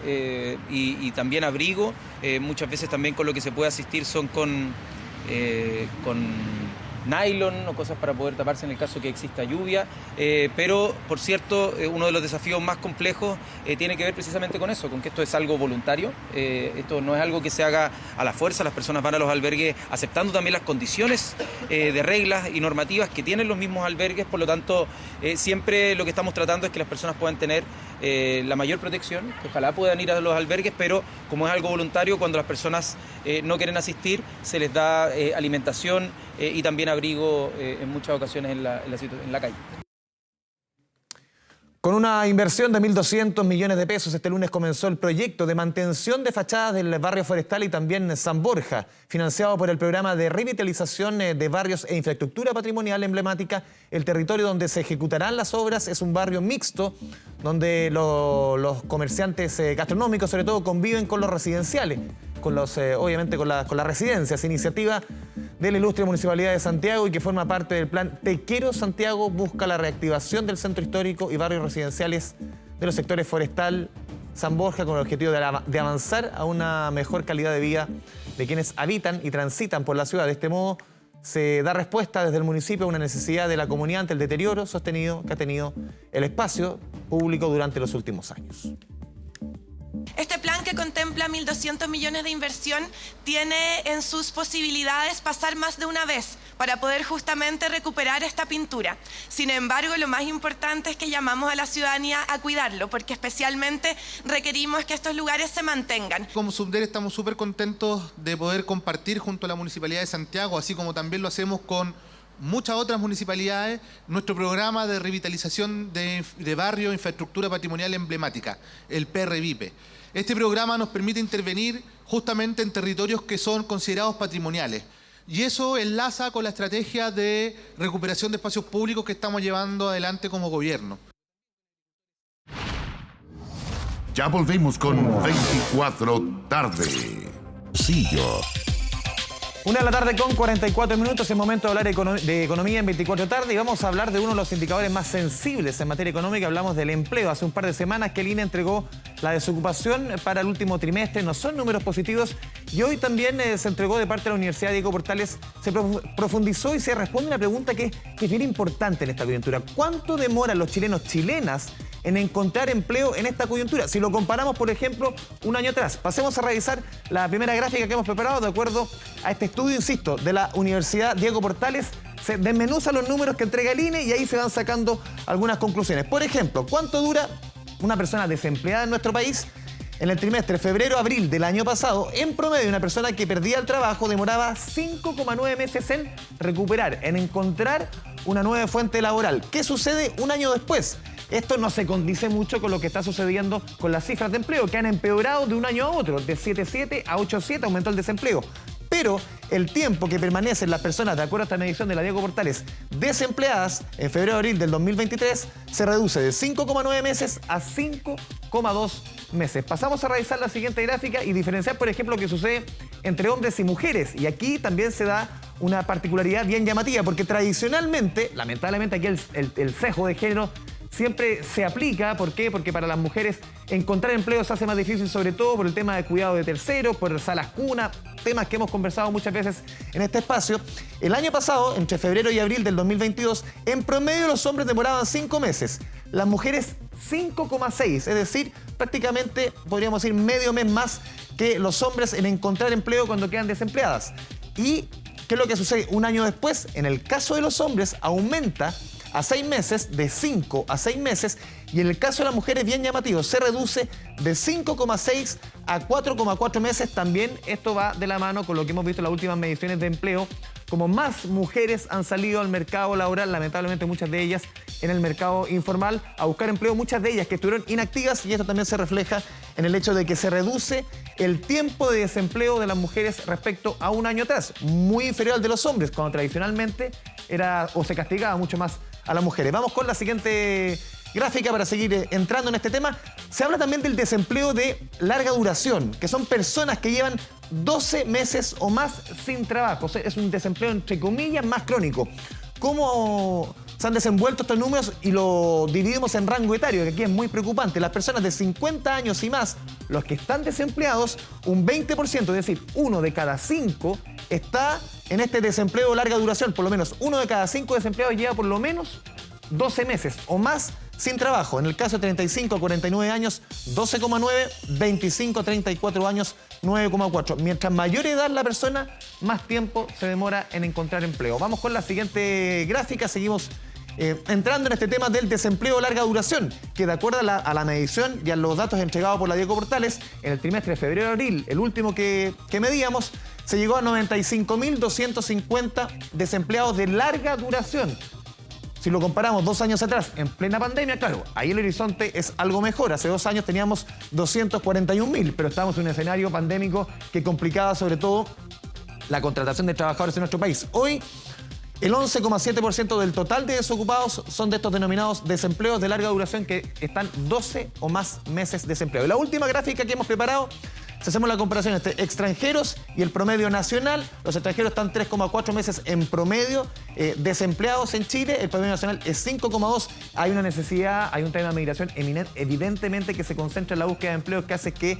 y también abrigo. Muchas veces también con lo que se puede asistir son con nylon o cosas para poder taparse en el caso que exista lluvia, pero por cierto uno de los desafíos más complejos tiene que ver precisamente con eso, con que esto es algo voluntario, esto no es algo que se haga a la fuerza. Las personas van a los albergues aceptando también las condiciones de reglas y normativas que tienen los mismos albergues. Por lo tanto, siempre lo que estamos tratando es que las personas puedan tener la mayor protección, que ojalá puedan ir a los albergues, pero como es algo voluntario, cuando las personas no quieren asistir, se les da alimentación y también abrigo en muchas ocasiones en la calle. Con una inversión de 1.200 millones de pesos, este lunes comenzó el proyecto de mantención de fachadas del barrio Forestal y también San Borja, financiado por el programa de revitalización de barrios e infraestructura patrimonial emblemática. El territorio donde se ejecutarán las obras es un barrio mixto, donde los comerciantes gastronómicos sobre todo conviven con los residenciales. obviamente con las residencias, iniciativa de la ilustre Municipalidad de Santiago y que forma parte del plan Te Quiero Santiago, busca la reactivación del centro histórico y barrios residenciales de los sectores Forestal, San Borja, con el objetivo de avanzar a una mejor calidad de vida de quienes habitan y transitan por la ciudad. De este modo, se da respuesta desde el municipio a una necesidad de la comunidad ante el deterioro sostenido que ha tenido el espacio público durante los últimos años. Este plan, que contempla 1.200 millones de inversión, tiene en sus posibilidades pasar más de una vez para poder justamente recuperar esta pintura. Sin embargo, lo más importante es que llamamos a la ciudadanía a cuidarlo, porque especialmente requerimos que estos lugares se mantengan. Como Subder estamos súper contentos de poder compartir junto a la Municipalidad de Santiago, así como también lo hacemos con muchas otras municipalidades, nuestro programa de revitalización de barrio e infraestructura patrimonial emblemática, el PRVIPE. Este programa nos permite intervenir justamente en territorios que son considerados patrimoniales. Y eso enlaza con la estrategia de recuperación de espacios públicos que estamos llevando adelante como gobierno. Ya volvemos con 24 tarde. Sillo. 1 de la tarde con 44 minutos, es momento de hablar de economía en 24 tarde y vamos a hablar de uno de los indicadores más sensibles en materia económica. Hablamos del empleo. Hace un par de semanas que el INE entregó la desocupación para el último trimestre. No son números positivos y hoy también se entregó de parte de la Universidad Diego Portales. Se profundizó y se responde una pregunta que es bien importante en esta coyuntura. ¿Cuánto demoran los chilenos, chilenas, en encontrar empleo en esta coyuntura? Si lo comparamos, por ejemplo, un año atrás. Pasemos a revisar la primera gráfica que hemos preparado de acuerdo a este estudio, insisto, de la Universidad Diego Portales. Se desmenuzan los números que entrega el INE y ahí se van sacando algunas conclusiones. Por ejemplo, ¿cuánto dura una persona desempleada en nuestro país? En el trimestre febrero-abril del año pasado, en promedio, una persona que perdía el trabajo demoraba 5,9 meses en recuperar, en encontrar una nueva fuente laboral. ¿Qué sucede un año después? Esto no se condice mucho con lo que está sucediendo con las cifras de empleo, que han empeorado de un año a otro. De 7,7 a 8,7 aumentó el desempleo. Pero el tiempo que permanecen las personas, de acuerdo a esta medición de la Diego Portales, desempleadas en febrero-abril del 2023, se reduce de 5,9 meses a 5,2 meses. Pasamos a revisar la siguiente gráfica y diferenciar, por ejemplo, lo que sucede entre hombres y mujeres. Y aquí también se da una particularidad bien llamativa, porque tradicionalmente, lamentablemente aquí el sesgo de género siempre se aplica. ¿Por qué? Porque para las mujeres encontrar empleo se hace más difícil, sobre todo por el tema de cuidado de terceros, por salas cuna, temas que hemos conversado muchas veces en este espacio. El año pasado, entre febrero y abril del 2022, en promedio los hombres demoraban 5 meses, las mujeres 5,6, es decir, prácticamente podríamos decir medio mes más que los hombres en encontrar empleo cuando quedan desempleadas. ¿Y qué es lo que sucede? Un año después, en el caso de los hombres, aumenta a 6 meses, de 5 a 6 meses, y en el caso de las mujeres, bien llamativo, se reduce de 5,6 a 4,4 meses. También esto va de la mano con lo que hemos visto en las últimas mediciones de empleo, como más mujeres han salido al mercado laboral, lamentablemente muchas de ellas en el mercado informal, a buscar empleo, muchas de ellas que estuvieron inactivas, y esto también se refleja en el hecho de que se reduce el tiempo de desempleo de las mujeres respecto a un año atrás, muy inferior al de los hombres, cuando tradicionalmente era o se castigaba mucho más a las mujeres. Vamos con la siguiente gráfica para seguir entrando en este tema. Se habla también del desempleo de larga duración, que son personas que llevan 12 meses o más sin trabajo. O sea, es un desempleo, entre comillas, más crónico. ¿Cómo se han desenvuelto estos números? Y lo dividimos en rango etario, que aquí es muy preocupante. Las personas de 50 años y más, los que están desempleados, un 20%, es decir, 1 de cada 5 está en este desempleo de larga duración. Por lo menos 1 de cada 5 desempleados lleva por lo menos 12 meses o más sin trabajo. En el caso de 35 a 49 años, 12,9, 25 a 34 años, 9,4. Mientras mayor edad la persona, más tiempo se demora en encontrar empleo. Vamos con la siguiente gráfica. Seguimos entrando en este tema del desempleo de larga duración, que de acuerdo a la medición y a los datos entregados por la Diego Portales, en el trimestre de febrero-abril, el último que medíamos, se llegó a 95.250 desempleados de larga duración. Si lo comparamos 2 años atrás, en plena pandemia, claro, ahí el horizonte es algo mejor. Hace 2 años teníamos 241.000, pero estábamos en un escenario pandémico que complicaba sobre todo la contratación de trabajadores en nuestro país. Hoy, el 11,7% del total de desocupados son de estos denominados desempleos de larga duración, que están 12 o más meses de desempleo. Y la última gráfica que hemos preparado Si hacemos la comparación entre extranjeros y el promedio nacional, los extranjeros están 3,4 meses en promedio desempleados en Chile, el promedio nacional es 5,2. Hay una necesidad, hay un tema de migración evidentemente que se concentra en la búsqueda de empleo, que hace que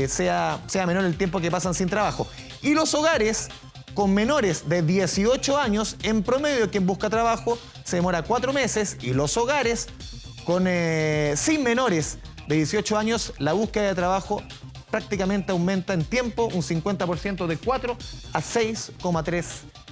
sea menor el tiempo que pasan sin trabajo. Y los hogares con menores de 18 años, en promedio, quien busca trabajo se demora 4 meses, y los hogares sin menores de 18 años, la búsqueda de trabajo prácticamente aumenta en tiempo un 50%, de 4 a 6,3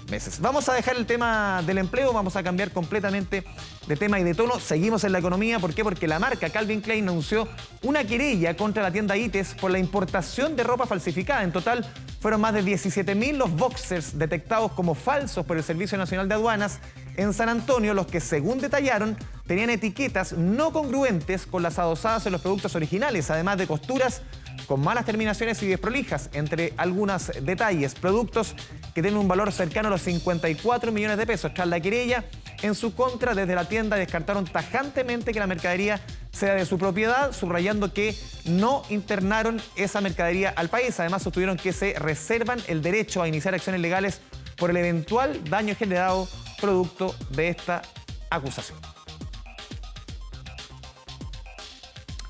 meses. Vamos a dejar el tema del empleo, vamos a cambiar completamente de tema y de tono. Seguimos en la economía. ¿Por qué? Porque la marca Calvin Klein anunció una querella contra la tienda ITES por la importación de ropa falsificada. En total, fueron más de 17.000 los boxers detectados como falsos por el Servicio Nacional de Aduanas en San Antonio, los que, según detallaron, tenían etiquetas no congruentes con las adosadas en los productos originales, además de costuras con malas terminaciones y desprolijas, entre algunos detalles. Productos que tienen un valor cercano a los 54 millones de pesos. Tras la querella en su contra, desde la tienda descartaron tajantemente que la mercadería sea de su propiedad, subrayando que no internaron esa mercadería al país. Además, sostuvieron que se reservan el derecho a iniciar acciones legales por el eventual daño generado producto de esta acusación.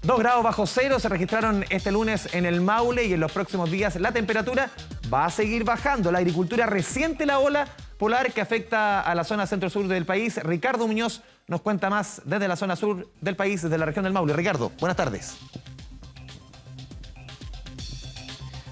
2 grados bajo cero se registraron este lunes en el Maule, y en los próximos días la temperatura va a seguir bajando. La agricultura resiente la ola polar que afecta a la zona centro-sur del país. Ricardo Muñoz nos cuenta más desde la zona sur del país, desde la región del Maule. Ricardo, buenas tardes.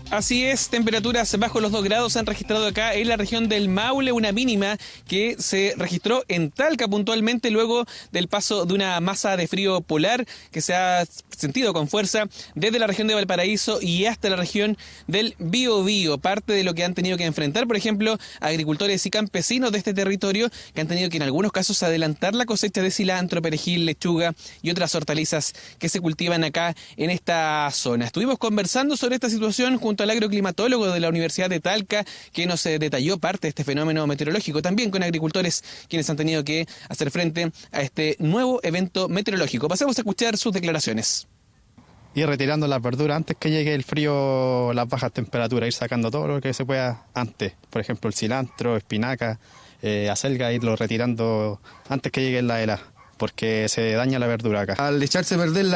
Así es, temperaturas bajo los 2 grados se han registrado acá en la región del Maule, una mínima que se registró en Talca puntualmente luego del paso de una masa de frío polar que se ha sentido con fuerza desde la región de Valparaíso y hasta la región del Biobío. Parte de lo que han tenido que enfrentar, por ejemplo, agricultores y campesinos de este territorio, que han tenido que en algunos casos adelantar la cosecha de cilantro, perejil, lechuga y otras hortalizas que se cultivan acá en esta zona. Estuvimos conversando sobre esta situación junto al agroclimatólogo de la Universidad de Talca, que nos detalló parte de este fenómeno meteorológico, también con agricultores quienes han tenido que hacer frente a este nuevo evento meteorológico. Pasemos a escuchar sus declaraciones. Ir retirando las verduras antes que llegue el frío, las bajas temperaturas, ir sacando todo lo que se pueda antes. Por ejemplo, el cilantro, espinaca, acelga, irlo retirando antes que llegue la helada, porque se daña la verdura acá. Al echarse a perder,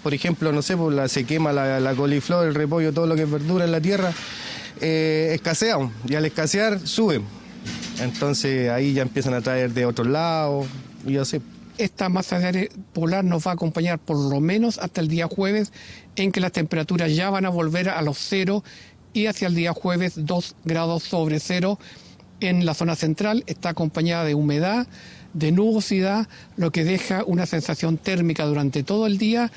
por ejemplo, no sé, se quema la coliflor, el repollo, todo lo que es verdura en la tierra, escasea, y al escasear sube. Entonces ahí ya empiezan a traer de otros lados y así. Esta masa de aire polar nos va a acompañar por lo menos hasta el día jueves, en que las temperaturas ya van a volver a los 0, y hacia el día jueves 2 grados sobre 0 en la zona central. Está acompañada de humedad, de nubosidad, lo que deja una sensación térmica durante todo el día,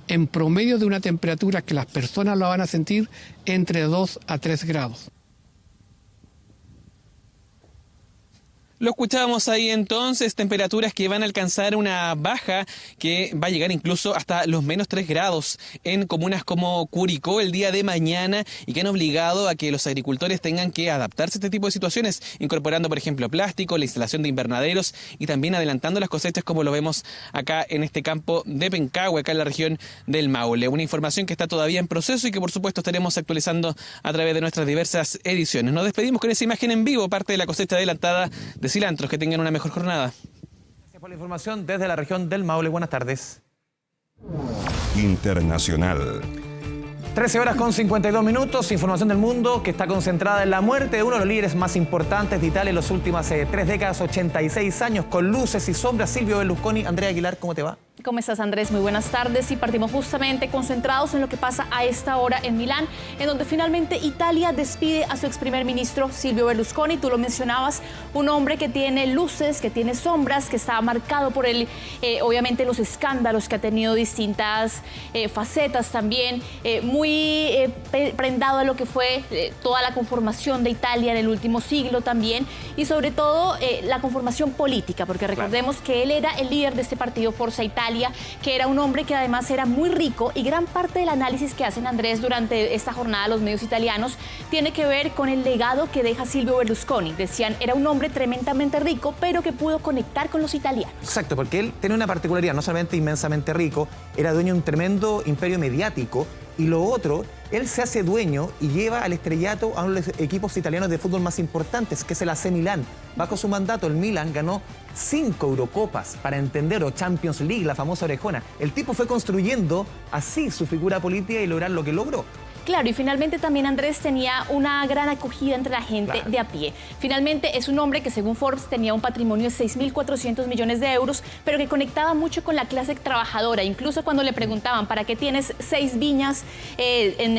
en promedio de una temperatura que las personas la van a sentir entre 2 a 3 grados. Lo escuchábamos ahí entonces, temperaturas que van a alcanzar una baja que va a llegar incluso hasta los menos 3 grados en comunas como Curicó el día de mañana, y que han obligado a que los agricultores tengan que adaptarse a este tipo de situaciones, incorporando por ejemplo plástico, la instalación de invernaderos y también adelantando las cosechas, como lo vemos acá en este campo de Pencahue, acá en la región del Maule. Una información que está todavía en proceso y que por supuesto estaremos actualizando a través de nuestras diversas ediciones. Nos despedimos con esa imagen en vivo, parte de la cosecha adelantada de cilantros. Que tengan una mejor jornada. Gracias por la información desde la región del Maule. Buenas tardes. Internacional. 13 horas con 52 minutos. Información del mundo que está concentrada en la muerte de uno de los líderes más importantes de Italia en las últimas 3 décadas, 86 años, con luces y sombras. Silvio Berlusconi. Andrea Aguilar, ¿cómo te va? ¿Cómo estás, Andrés? Muy buenas tardes. Y partimos justamente concentrados en lo que pasa a esta hora en Milán, en donde finalmente Italia despide a su ex primer ministro Silvio Berlusconi. Tú lo mencionabas, un hombre que tiene luces, que tiene sombras, que está marcado por obviamente los escándalos, que ha tenido distintas facetas también, muy prendado a lo que fue toda la conformación de Italia en el último siglo también, y sobre todo la conformación política, porque recordemos que él era el líder de este partido Forza Italia, que era un hombre que además era muy rico, y gran parte del análisis que hacen, Andrés, durante esta jornada los medios italianos tiene que ver con el legado que deja Silvio Berlusconi. Decían, era un hombre tremendamente rico, pero que pudo conectar con los italianos. Exacto, porque él tiene una particularidad, no solamente inmensamente rico, era dueño de un tremendo imperio mediático Y lo otro, él se hace dueño y lleva al estrellato a uno de los equipos italianos de fútbol más importantes, que es el AC Milán. Bajo su mandato, el Milan ganó 5 Eurocopas, para entender, o Champions League, la famosa orejona. El tipo fue construyendo así su figura política y lograr lo que logró. Claro, y finalmente también Andrés tenía una gran acogida entre la gente de a pie. Finalmente es un hombre que según Forbes tenía un patrimonio de 6.400 millones de euros, pero que conectaba mucho con la clase trabajadora. Incluso cuando le preguntaban ¿para qué tienes 6 viñas en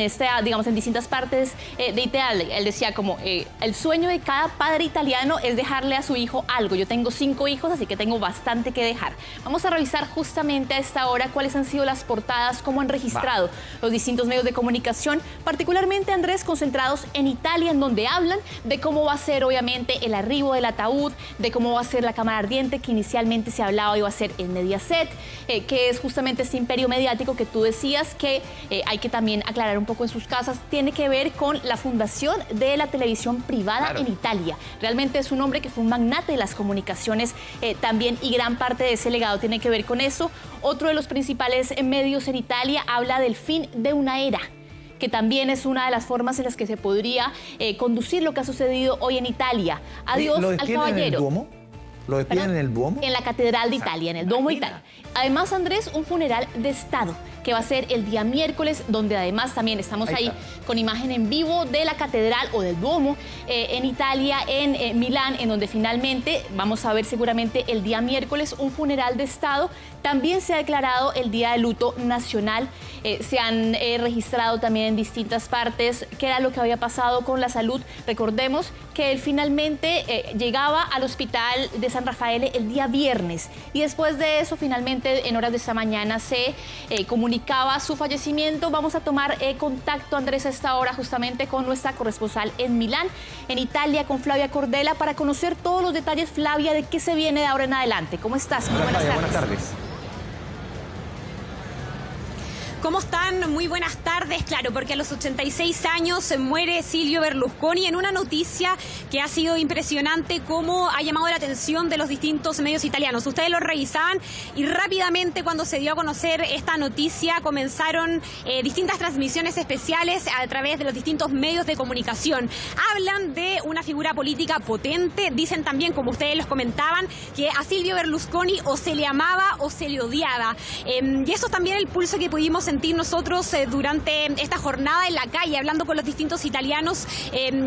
distintas partes de Italia? Él decía como, el sueño de cada padre italiano es dejarle a su hijo algo. Yo tengo 5 hijos, así que tengo bastante que dejar. Vamos a revisar justamente a esta hora cuáles han sido las portadas, cómo han registrado los distintos medios de comunicación, particularmente, Andrés, concentrados en Italia, en donde hablan de cómo va a ser obviamente el arribo del ataúd, de cómo va a ser la cámara ardiente, que inicialmente se hablaba iba a ser en Mediaset, que es justamente este imperio mediático que tú decías que hay que también aclarar un poco en sus casas, tiene que ver con la fundación de la televisión privada en Italia. Realmente es un hombre que fue un magnate de las comunicaciones también, y gran parte de ese legado tiene que ver con eso. Otro de los principales medios en Italia habla del fin de una era, que también es una de las formas en las que se podría conducir lo que ha sucedido hoy en Italia. Adiós al caballero. ¿En el Duomo? ¿Lo despiden en el Duomo? En la Catedral de Italia, en el Duomo de Italia. Además, Andrés, un funeral de Estado que va a ser el día miércoles, donde además también estamos ahí con imagen en vivo de la Catedral o del Duomo en Italia, en Milán, en donde finalmente vamos a ver seguramente el día miércoles un funeral de Estado. También se ha declarado el día de luto nacional. Se han registrado también en distintas partes qué era lo que había pasado con la salud. Recordemos que él finalmente llegaba al hospital de San Rafael el día viernes, y después de eso finalmente en horas de esta mañana se comunicaba su fallecimiento. Vamos a tomar contacto, Andrés, a esta hora justamente con nuestra corresponsal en Milán, en Italia, con Flavia Cordela, para conocer todos los detalles. Flavia, ¿de qué se viene de ahora en adelante? ¿Cómo estás? Muy buenas tardes. Buenas tardes. ¿Cómo están? Muy buenas tardes. Claro, porque a los 86 años se muere Silvio Berlusconi, en una noticia que ha sido impresionante, cómo ha llamado la atención de los distintos medios italianos. Ustedes lo revisaban y rápidamente, cuando se dio a conocer esta noticia, comenzaron distintas transmisiones especiales a través de los distintos medios de comunicación. Hablan de una figura política potente, dicen también, como ustedes los comentaban, que a Silvio Berlusconi o se le amaba o se le odiaba. Y eso es también el pulso que pudimos sentir nosotros durante esta jornada en la calle, hablando con los distintos italianos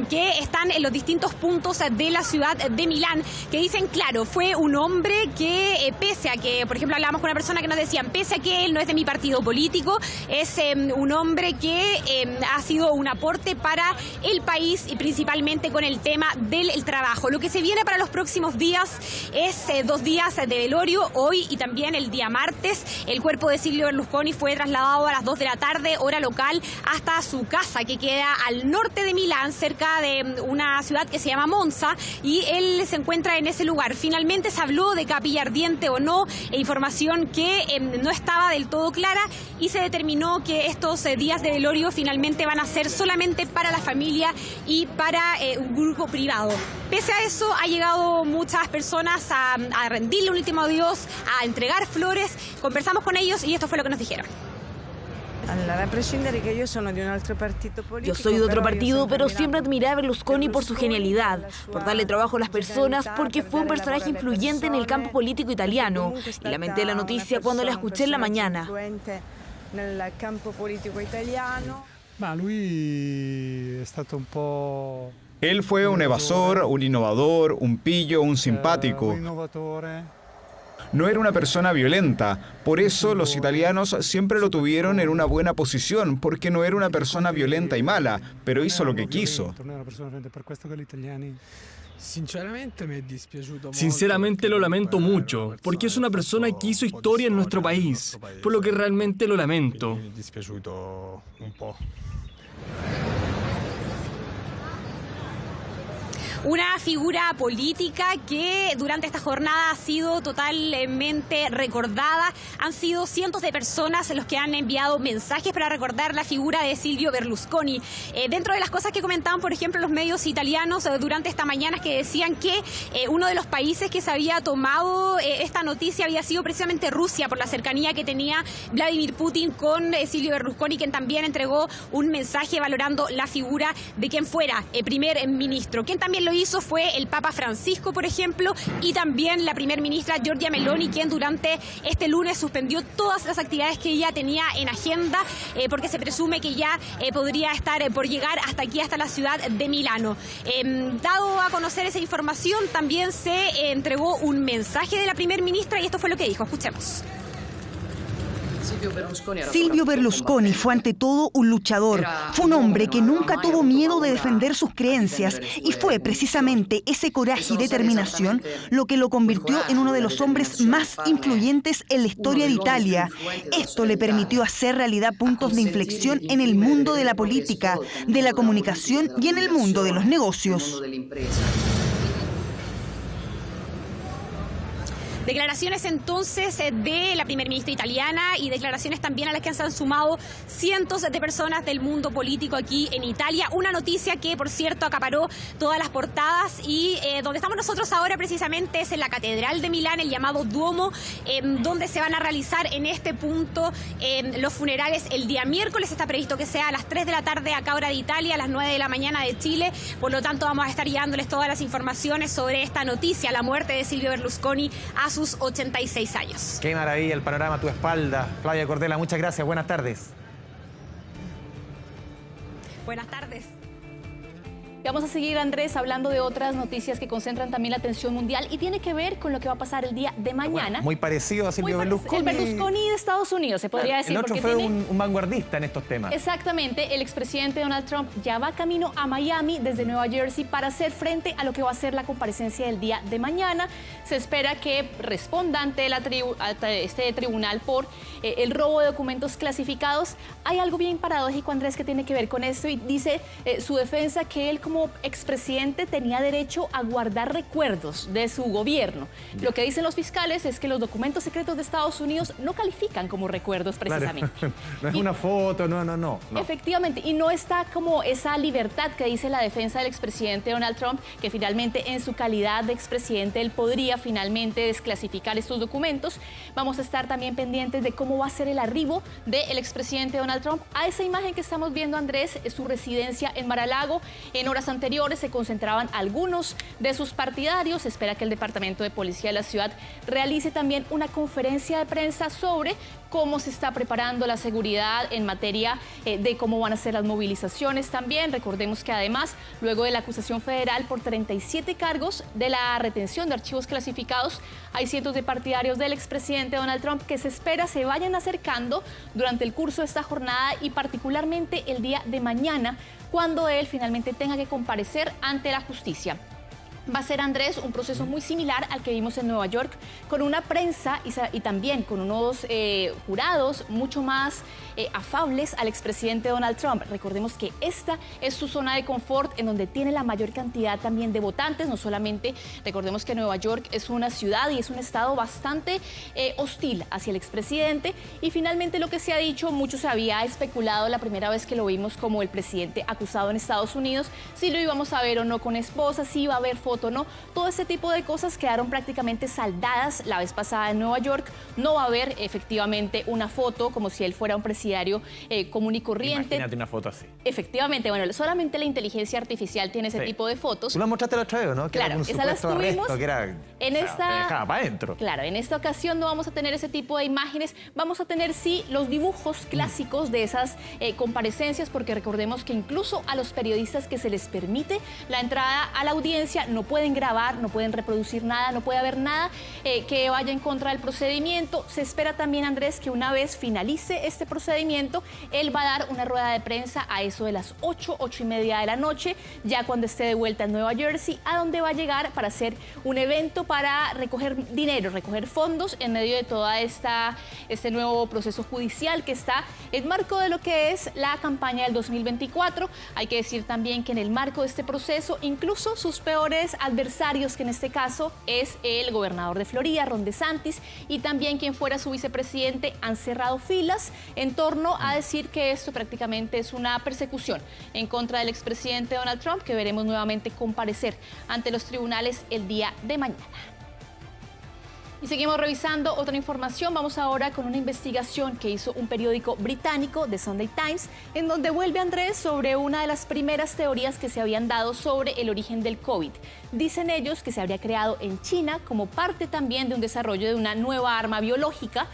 que están en los distintos puntos de la ciudad de Milán, que dicen, claro, fue un hombre que pese a que, por ejemplo, hablábamos con una persona que nos decían, pese a que él no es de mi partido político, es un hombre que ha sido un aporte para el país, y principalmente con el tema del trabajo. Lo que se viene para los próximos días es 2 días de velorio, hoy y también el día martes. El cuerpo de Silvio Berlusconi fue trasladado a las 2 de la tarde, hora local, hasta su casa, que queda al norte de Milán, cerca de una ciudad que se llama Monza, y él se encuentra en ese lugar. Finalmente se habló de capilla ardiente o no, información que no estaba del todo clara, y se determinó que estos días de velorio finalmente van a ser solamente para la familia y para un grupo privado. Pese a eso, ha llegado muchas personas a rendirle un último adiós, a entregar flores. Conversamos con ellos y esto fue lo que nos dijeron. Yo soy de otro partido, pero siempre admiré a Berlusconi por su genialidad, por darle trabajo a las personas, porque fue un personaje influyente en el campo político italiano. Y lamenté la noticia cuando la escuché en la mañana. Él fue un evasor, un innovador, un pillo, un simpático. No era una persona violenta, por eso los italianos siempre lo tuvieron en una buena posición, porque no era una persona violenta y mala, pero hizo lo que quiso. Sinceramente lo lamento mucho, porque es una persona que hizo historia en nuestro país, por lo que realmente lo lamento. Una figura política que durante esta jornada ha sido totalmente recordada. Han sido cientos de personas los que han enviado mensajes para recordar la figura de Silvio Berlusconi. Dentro de las cosas que comentaban, por ejemplo, los medios italianos durante esta mañana, es que decían que uno de los países que se había tomado esta noticia había sido precisamente Rusia, por la cercanía que tenía Vladimir Putin con Silvio Berlusconi, quien también entregó un mensaje valorando la figura de quien fuera primer ministro. Quien también lo hizo fue el Papa Francisco, por ejemplo, y también la primer ministra Giorgia Meloni, quien durante este lunes suspendió todas las actividades que ella tenía en agenda, porque se presume que ya podría estar por llegar hasta aquí, hasta la ciudad de Milano. Dado a conocer esa información, también se entregó un mensaje de la primer ministra y esto fue lo que dijo. Escuchemos. Silvio Berlusconi fue ante todo un luchador. Fue un hombre que nunca tuvo miedo de defender sus creencias y fue precisamente ese coraje y determinación lo que lo convirtió en uno de los hombres más influyentes en la historia de Italia. Esto le permitió hacer realidad puntos de inflexión en el mundo de la política, de la comunicación y en el mundo de los negocios. Declaraciones entonces de la primera ministra italiana y declaraciones también a las que se han sumado cientos de personas del mundo político aquí en Italia. Una noticia que, por cierto, acaparó todas las portadas y donde estamos nosotros ahora precisamente es en la Catedral de Milán, el llamado Duomo, donde se van a realizar en este punto los funerales el día miércoles. Está previsto que sea a las 3 de la tarde acá hora de Italia, a las 9 de la mañana de Chile. Por lo tanto, vamos a estar guiándoles todas las informaciones sobre esta noticia, la muerte de Silvio Berlusconi a sus 86 años. Qué maravilla el panorama a tu espalda. Flavia Cordela, muchas gracias. Buenas tardes. Buenas tardes. Vamos a seguir, Andrés, hablando de otras noticias que concentran también la atención mundial y tiene que ver con lo que va a pasar el día de mañana. Bueno, muy parecido a Silvio Berlusconi. El Berlusconi de Estados Unidos, se podría decir. El otro fue un vanguardista en estos temas. Exactamente. El expresidente Donald Trump ya va camino a Miami desde Nueva Jersey para hacer frente a lo que va a ser la comparecencia del día de mañana. Se espera que responda ante este tribunal por el robo de documentos clasificados. Hay algo bien paradójico, Andrés, que tiene que ver con esto y dice su defensa que él como expresidente tenía derecho a guardar recuerdos de su gobierno. Lo que dicen los fiscales es que los documentos secretos de Estados Unidos no califican como recuerdos precisamente. Claro. No es una foto, no. Efectivamente, y no está como esa libertad que dice la defensa del expresidente Donald Trump, que finalmente en su calidad de expresidente él podría finalmente desclasificar estos documentos. Vamos a estar también pendientes de cómo va a ser el arribo del expresidente Donald Trump a esa imagen que estamos viendo, Andrés, es su residencia en Mar-a-Lago. En horas anteriores se concentraban algunos de sus partidarios. Se espera que el Departamento de Policía de la ciudad realice también una conferencia de prensa sobre cómo se está preparando la seguridad en materia de cómo van a ser las movilizaciones también. Recordemos que además, luego de la acusación federal por 37 cargos de la retención de archivos clasificados, hay cientos de partidarios del expresidente Donald Trump que se espera se vayan acercando durante el curso de esta jornada y particularmente el día de mañana, cuando él finalmente tenga que comparecer ante la justicia. Va a ser, Andrés, un proceso muy similar al que vimos en Nueva York, con una prensa y también con unos jurados mucho más afables al expresidente Donald Trump. Recordemos que esta es su zona de confort, en donde tiene la mayor cantidad también de votantes. No solamente, recordemos que Nueva York es una ciudad y es un estado bastante hostil hacia el expresidente. Y finalmente, lo que se ha dicho, mucho se había especulado la primera vez que lo vimos como el presidente acusado en Estados Unidos, si lo íbamos a ver o no con esposa, si iba a haber foto o no. Todo ese tipo de cosas quedaron prácticamente saldadas la vez pasada en Nueva York. No va a haber efectivamente una foto como si él fuera un presidario común y corriente. Imagínate una foto así. Efectivamente, bueno, solamente la inteligencia artificial tiene ese tipo de fotos. Tú la mostraste la otra vez, ¿no? Que claro, esa las tuvimos. Que era, en esta, dejaba para adentro. Claro, en esta ocasión no vamos a tener ese tipo de imágenes. Vamos a tener, sí, los dibujos clásicos de esas comparecencias, porque recordemos que incluso a los periodistas que se les permite la entrada a la audiencia no pueden grabar, no pueden reproducir nada, no puede haber nada que vaya en contra del procedimiento. Se espera también, Andrés, que una vez finalice este procedimiento, él va a dar una rueda de prensa a eso de las 8:30 de la noche, ya cuando esté de vuelta en Nueva Jersey, a donde va a llegar para hacer un evento para recoger dinero, recoger fondos en medio de toda este nuevo proceso judicial que está en marco de lo que es la campaña del 2024. Hay que decir también que en el marco de este proceso, incluso sus peores adversarios, que en este caso es el gobernador de Florida, Ron DeSantis, y también quien fuera su vicepresidente, han cerrado filas en torno a decir que esto prácticamente es una persecución en contra del expresidente Donald Trump, que veremos nuevamente comparecer ante los tribunales el día de mañana. Y seguimos revisando otra información. Vamos ahora con una investigación que hizo un periódico británico, The Sunday Times, en donde vuelve, Andrés, sobre una de las primeras teorías que se habían dado sobre el origen del COVID. Dicen ellos que se habría creado en China como parte también de un desarrollo de una nueva arma biológica.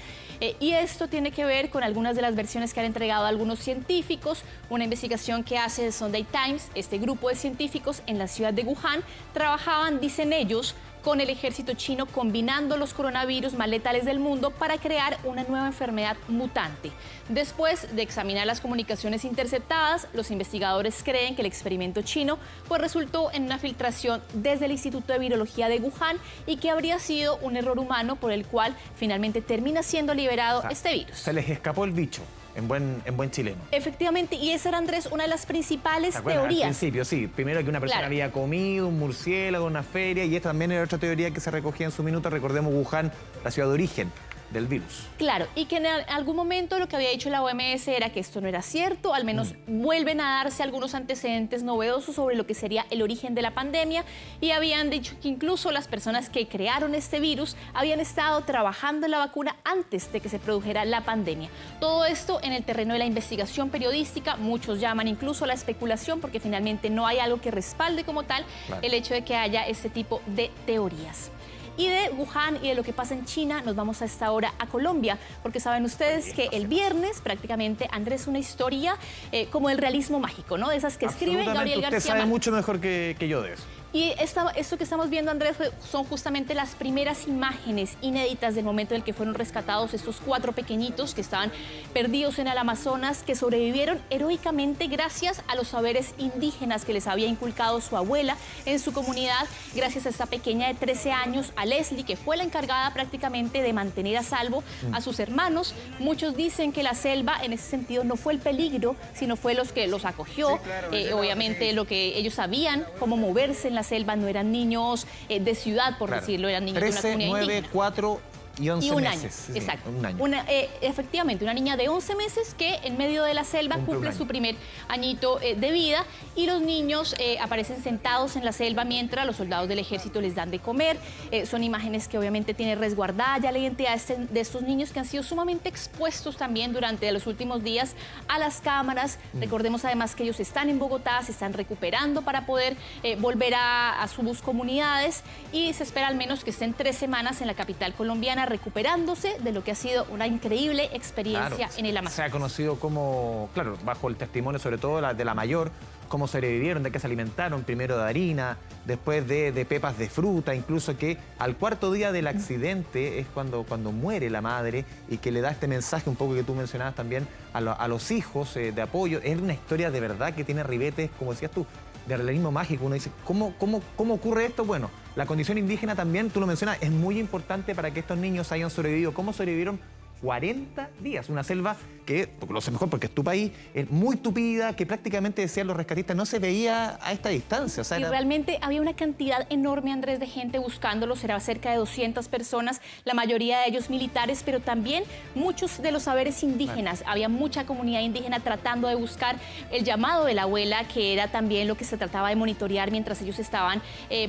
Y esto tiene que ver con algunas de las versiones que han entregado algunos científicos. Una investigación que hace The Sunday Times, este grupo de científicos en la ciudad de Wuhan, trabajaban, dicen ellos, con el ejército chino, combinando los coronavirus más letales del mundo para crear una nueva enfermedad mutante. Después de examinar las comunicaciones interceptadas, los investigadores creen que el experimento chino pues resultó en una filtración desde el Instituto de Virología de Wuhan y que habría sido un error humano por el cual finalmente termina siendo liberado este virus. Se les escapó el bicho. En buen chileno. Efectivamente, y esa era, Andrés, una de las principales teorías. Al principio, sí. Primero que una persona había comido un murciélago en una feria, y esta también era otra teoría que se recogía en su minuto. Recordemos Wuhan, la ciudad de origen del virus. Claro, y que en algún momento lo que había dicho la OMS era que esto no era cierto, al menos vuelven a darse algunos antecedentes novedosos sobre lo que sería el origen de la pandemia, y habían dicho que incluso las personas que crearon este virus habían estado trabajando en la vacuna antes de que se produjera la pandemia. Todo esto en el terreno de la investigación periodística, muchos llaman incluso la especulación, porque finalmente no hay algo que respalde como tal el hecho de que haya este tipo de teorías. Y de Wuhan y de lo que pasa en China nos vamos a esta hora a Colombia, porque saben ustedes que el viernes prácticamente, Andrés, una historia como el realismo mágico, ¿no? De esas que escribe Gabriel García Usted sabe Márquez. mucho mejor que yo de eso. Y esto que estamos viendo, Andrés, son justamente las primeras imágenes inéditas del momento en el que fueron rescatados estos 4 pequeñitos que estaban perdidos en el Amazonas, que sobrevivieron heroicamente gracias a los saberes indígenas que les había inculcado su abuela en su comunidad, gracias a esta pequeña de 13 años, a Leslie, que fue la encargada prácticamente de mantener a salvo a sus hermanos. Muchos dicen que la selva, en ese sentido, no fue el peligro, sino fue los que los acogió. Obviamente, lo que ellos sabían, cómo moverse en la selva, no eran niños de ciudad, por decirlo, eran niños 13, de una comunidad 9, indígena. 4 y 11 un meses. año, exacto. Un año. Efectivamente, una niña de 11 meses que en medio de la selva cumple su primer añito de vida, y los niños aparecen sentados en la selva mientras los soldados del ejército les dan de comer. Son imágenes que obviamente tienen resguardada ya la identidad de estos niños, que han sido sumamente expuestos también durante los últimos días a las cámaras. Recordemos además que ellos están en Bogotá, se están recuperando para poder volver a sus comunidades, y se espera al menos que estén 3 semanas en la capital colombiana recuperándose de lo que ha sido una increíble experiencia en el Amazonas. Se ha conocido como, claro, bajo el testimonio sobre todo de la mayor, cómo sobrevivieron, de qué se alimentaron, primero de harina, después de pepas de fruta, incluso que al 4.º día del accidente es cuando muere la madre, y que le da este mensaje un poco que tú mencionabas también a los hijos de apoyo. Es una historia de verdad que tiene ribetes, como decías tú, de realismo mágico. Uno dice, ¿cómo ocurre esto? Bueno, la condición indígena también, tú lo mencionas, es muy importante para que estos niños hayan sobrevivido. ¿Cómo sobrevivieron 40 días? Una selva que, lo sé mejor porque es tu país, es muy tupida, que prácticamente, decían los rescatistas, no se veía a esta distancia. O sea, y realmente había una cantidad enorme, Andrés, de gente buscándolos. Era cerca de 200 personas, la mayoría de ellos militares, pero también muchos de los saberes indígenas. Había mucha comunidad indígena tratando de buscar el llamado de la abuela, que era también lo que se trataba de monitorear mientras ellos estaban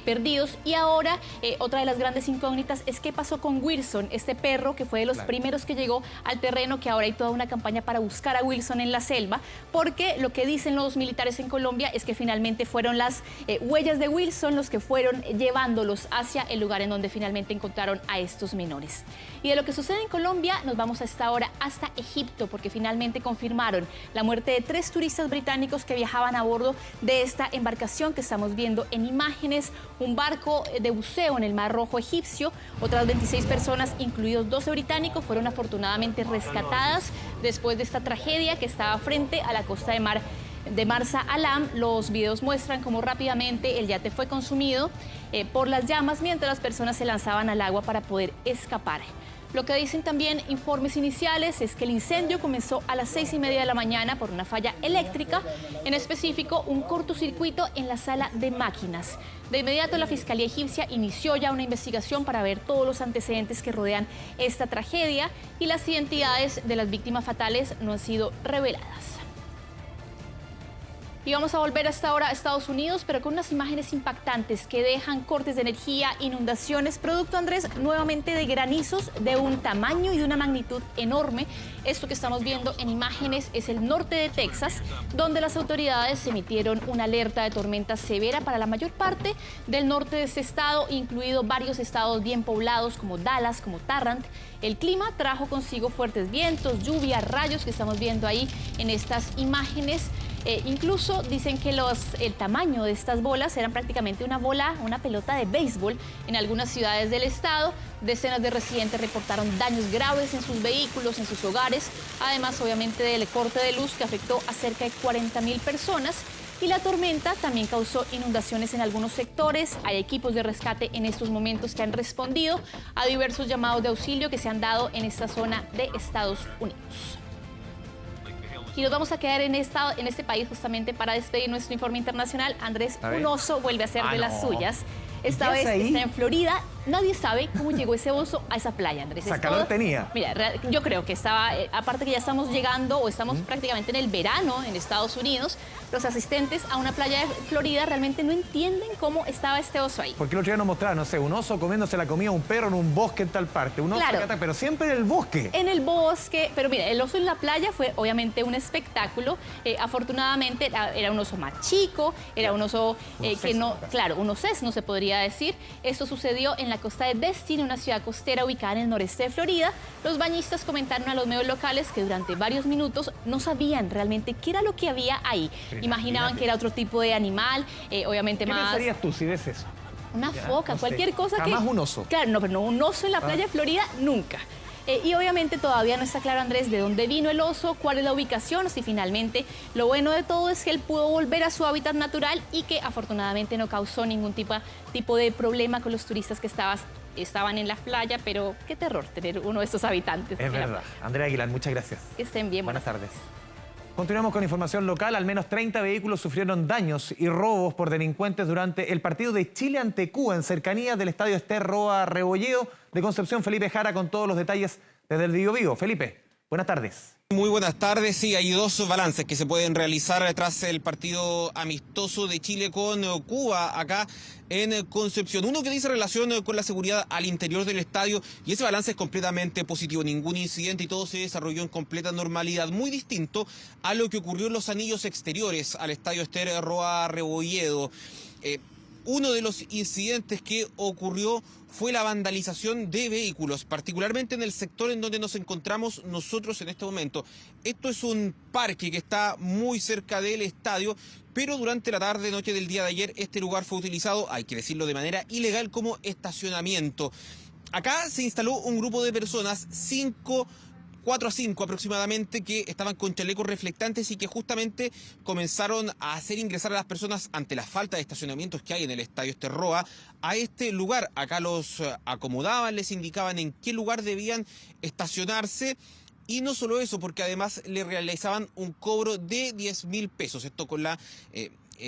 perdidos. Y ahora, otra de las grandes incógnitas es qué pasó con Wilson, este perro que fue de los primeros que llegó al terreno que ahora hay toda una campaña para buscar a Wilson en la selva, porque lo que dicen los militares en Colombia es que finalmente fueron las huellas de Wilson los que fueron llevándolos hacia el lugar en donde finalmente encontraron a estos menores. Y de lo que sucede en Colombia nos vamos a esta hora hasta Egipto, porque finalmente confirmaron la muerte de 3 turistas británicos que viajaban a bordo de esta embarcación que estamos viendo en imágenes, un barco de buceo en el Mar Rojo egipcio. Otras 26 personas, incluidos 12 británicos, fueron afortunadamente rescatadas después de esta tragedia que estaba frente a la costa de Marsa Alam. Los videos muestran cómo rápidamente el yate fue consumido por las llamas mientras las personas se lanzaban al agua para poder escapar. Lo que dicen también informes iniciales es que el incendio comenzó a las 6:30 de la mañana por una falla eléctrica, en específico un cortocircuito en la sala de máquinas. De inmediato la Fiscalía egipcia inició ya una investigación para ver todos los antecedentes que rodean esta tragedia y las identidades de las víctimas fatales no han sido reveladas. Y vamos a volver hasta ahora a Estados Unidos, pero con unas imágenes impactantes que dejan cortes de energía, inundaciones, producto, Andrés, nuevamente de granizos de un tamaño y de una magnitud enorme. Esto que estamos viendo en imágenes es el norte de Texas, donde las autoridades emitieron una alerta de tormenta severa para la mayor parte del norte de este estado, incluido varios estados bien poblados como Dallas, como Tarrant. El clima trajo consigo fuertes vientos, lluvia, rayos que estamos viendo ahí en estas imágenes. Incluso dicen que el tamaño de estas bolas eran prácticamente una pelota de béisbol en algunas ciudades del estado. Decenas de residentes reportaron daños graves en sus vehículos, en sus hogares, además obviamente del corte de luz que afectó a cerca de 40.000 personas. Y la tormenta también causó inundaciones en algunos sectores. Hay equipos de rescate en estos momentos que han respondido a diversos llamados de auxilio que se han dado en esta zona de Estados Unidos. Y nos vamos a quedar en este país justamente para despedir nuestro informe internacional. Andrés, un oso vuelve a ser de las suyas. Esta vez está en Florida. Nadie sabe cómo llegó ese oso a esa playa, Andrés. Calor tenía. Mira, yo creo que estaba, aparte que ya estamos llegando o estamos prácticamente en el verano en Estados Unidos, los asistentes a una playa de Florida realmente no entienden cómo estaba este oso ahí. Porque el otro día nos mostraron, no sé, un oso comiéndose la comida a un perro en un bosque en tal parte. Un oso acá, pero siempre en el bosque. En el bosque, pero mira, el oso en la playa fue obviamente un espectáculo. Afortunadamente era un oso más chico, era un oso que no, claro, un osés no se podría decir. Esto sucedió en la costa de Destin, una ciudad costera ubicada en el noreste de Florida. Los bañistas comentaron a los medios locales que durante varios minutos no sabían realmente qué era lo que había ahí. Imaginaban que era otro tipo de animal, obviamente más... ¿Qué pensarías tú si ves eso? Una foca, no cualquier cosa que... Jamás un oso. Claro, no, pero no, un oso en la playa de Florida, nunca. Y obviamente todavía no está claro, Andrés, de dónde vino el oso, cuál es la ubicación, si finalmente lo bueno de todo es que él pudo volver a su hábitat natural y que afortunadamente no causó ningún tipo de problema con los turistas que estaban en la playa, pero qué terror tener uno de estos habitantes. Es verdad. Andrea Aguilar, muchas gracias. Que estén bien. Buenas tardes. Continuamos con información local. Al menos 30 vehículos sufrieron daños y robos por delincuentes durante el partido de Chile ante Cuba en cercanías del estadio Ester Roa Rebolledo de Concepción. Felipe Jara con todos los detalles desde el Biobío. Felipe, buenas tardes. Muy buenas tardes. Sí, hay dos balances que se pueden realizar tras el partido amistoso de Chile con Cuba acá en Concepción. Uno que dice relación con la seguridad al interior del estadio y ese balance es completamente positivo. Ningún incidente y todo se desarrolló en completa normalidad. Muy distinto a lo que ocurrió en los anillos exteriores al estadio Ester Roa Rebolledo. Uno de los incidentes que ocurrió fue la vandalización de vehículos, particularmente en el sector en donde nos encontramos nosotros en este momento. Esto es un parque que está muy cerca del estadio, pero durante la tarde-noche del día de ayer este lugar fue utilizado, hay que decirlo de manera ilegal, como estacionamiento. Acá se instaló un grupo de personas, 4 a 5 aproximadamente, que estaban con chalecos reflectantes y que justamente comenzaron a hacer ingresar a las personas ante la falta de estacionamientos que hay en el estadio Ester Roa a este lugar. Acá los acomodaban, les indicaban en qué lugar debían estacionarse. Y no solo eso, porque además le realizaban un cobro de 10.000 pesos. Esto con la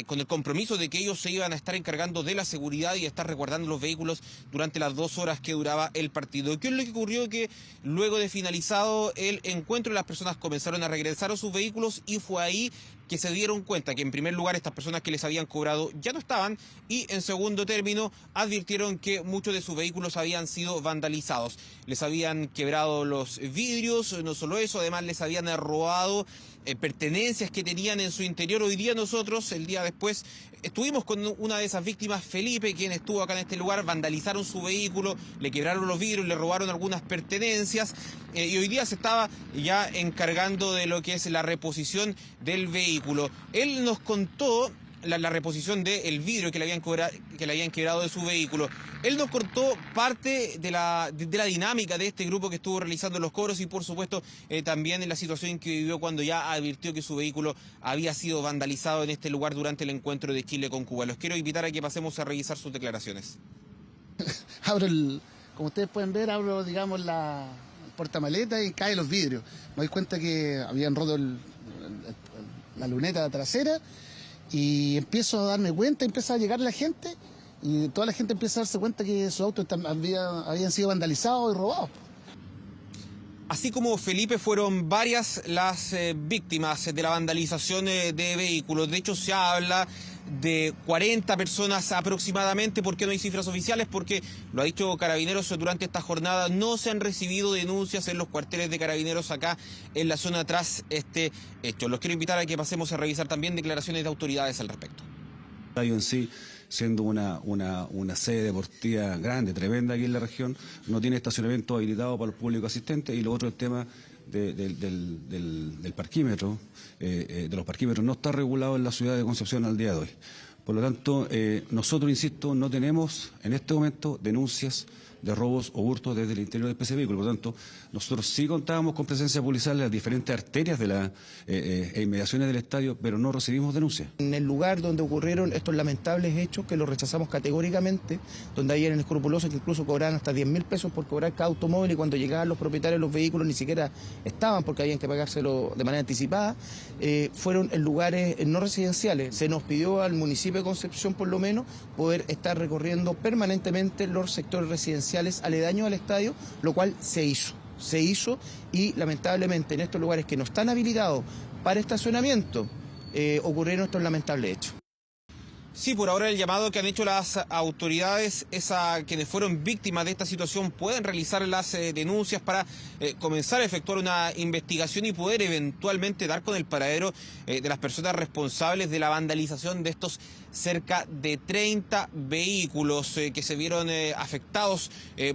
con el compromiso de que ellos se iban a estar encargando de la seguridad y estar resguardando los vehículos durante las 2 horas que duraba el partido. ¿Qué es lo que ocurrió? Que luego de finalizado el encuentro, las personas comenzaron a regresar a sus vehículos y fue ahí que se dieron cuenta que en primer lugar estas personas que les habían cobrado ya no estaban y en segundo término advirtieron que muchos de sus vehículos habían sido vandalizados. Les habían quebrado los vidrios, no solo eso, además les habían robado pertenencias que tenían en su interior. Hoy día nosotros, el día después, estuvimos con una de esas víctimas, Felipe, quien estuvo acá en este lugar, vandalizaron su vehículo, le quebraron los vidrios, le robaron algunas pertenencias y hoy día se estaba ya encargando de lo que es la reposición del vehículo. Él nos contó la reposición del vidrio que le habían quebrado de su vehículo. Él nos contó parte de la dinámica de este grupo que estuvo realizando los cobros y por supuesto también en la situación que vivió cuando ya advirtió que su vehículo había sido vandalizado en este lugar durante el encuentro de Chile con Cuba. Los quiero invitar a que pasemos a revisar sus declaraciones. Como ustedes pueden ver, abro, digamos, la portamaleta y caen los vidrios. Me doy cuenta que habían roto la luneta trasera. Y empiezo a darme cuenta, empieza a llegar la gente y toda la gente empieza a darse cuenta que sus autos habían sido vandalizados y robados. Así como Felipe, fueron varias las víctimas de la vandalización de vehículos. De hecho, se habla de 40 personas aproximadamente. ¿Por qué no hay cifras oficiales? Porque, lo ha dicho Carabineros durante esta jornada, no se han recibido denuncias en los cuarteles de Carabineros acá en la zona tras este hecho. Los quiero invitar a que pasemos a revisar también declaraciones de autoridades al respecto. El estadio en sí, siendo una sede deportiva grande, tremenda aquí en la región, no tiene estacionamiento habilitado para el público asistente y lo otro, el tema del parquímetro, de los parquímetros, no está regulado en la ciudad de Concepción al día de hoy. Por lo tanto, nosotros, insisto, no tenemos en este momento denuncias de robos o hurtos desde el interior de ese vehículo. Por lo tanto, nosotros sí contábamos con presencia policial en las diferentes arterias de las inmediaciones del estadio, pero no recibimos denuncias. En el lugar donde ocurrieron estos lamentables hechos, que los rechazamos categóricamente, donde hay eran escrupulosos que incluso cobraban hasta 10.000 pesos por cobrar cada automóvil y cuando llegaban los propietarios de los vehículos ni siquiera estaban porque habían que pagárselo de manera anticipada, fueron en lugares no residenciales. Se nos pidió al municipio de Concepción, por lo menos, poder estar recorriendo permanentemente los sectores residenciales aledaños al estadio, lo cual se hizo y lamentablemente en estos lugares que no están habilitados para estacionamiento ocurrieron estos lamentables hechos. Sí, por ahora el llamado que han hecho las autoridades es a quienes fueron víctimas de esta situación pueden realizar las denuncias para comenzar a efectuar una investigación y poder eventualmente dar con el paradero de las personas responsables de la vandalización de estos cerca de 30 vehículos que se vieron afectados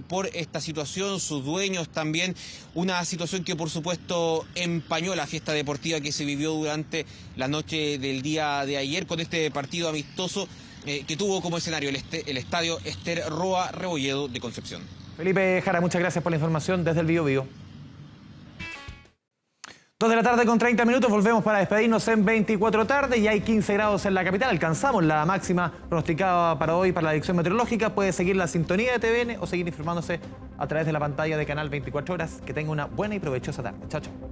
por esta situación, sus dueños también. Una situación que por supuesto empañó la fiesta deportiva que se vivió durante la noche del día de ayer con este partido amistoso que tuvo como escenario el estadio Ester Roa Rebolledo de Concepción. Felipe Jara, muchas gracias por la información desde el Biobío. 2 de la tarde con 30 minutos, volvemos para despedirnos en 24 tarde y hay 15 grados en la capital. Alcanzamos la máxima pronosticada para hoy para la dirección meteorológica. Puede seguir la sintonía de TVN o seguir informándose a través de la pantalla de Canal 24 Horas. Que tenga una buena y provechosa tarde. Chao, chao.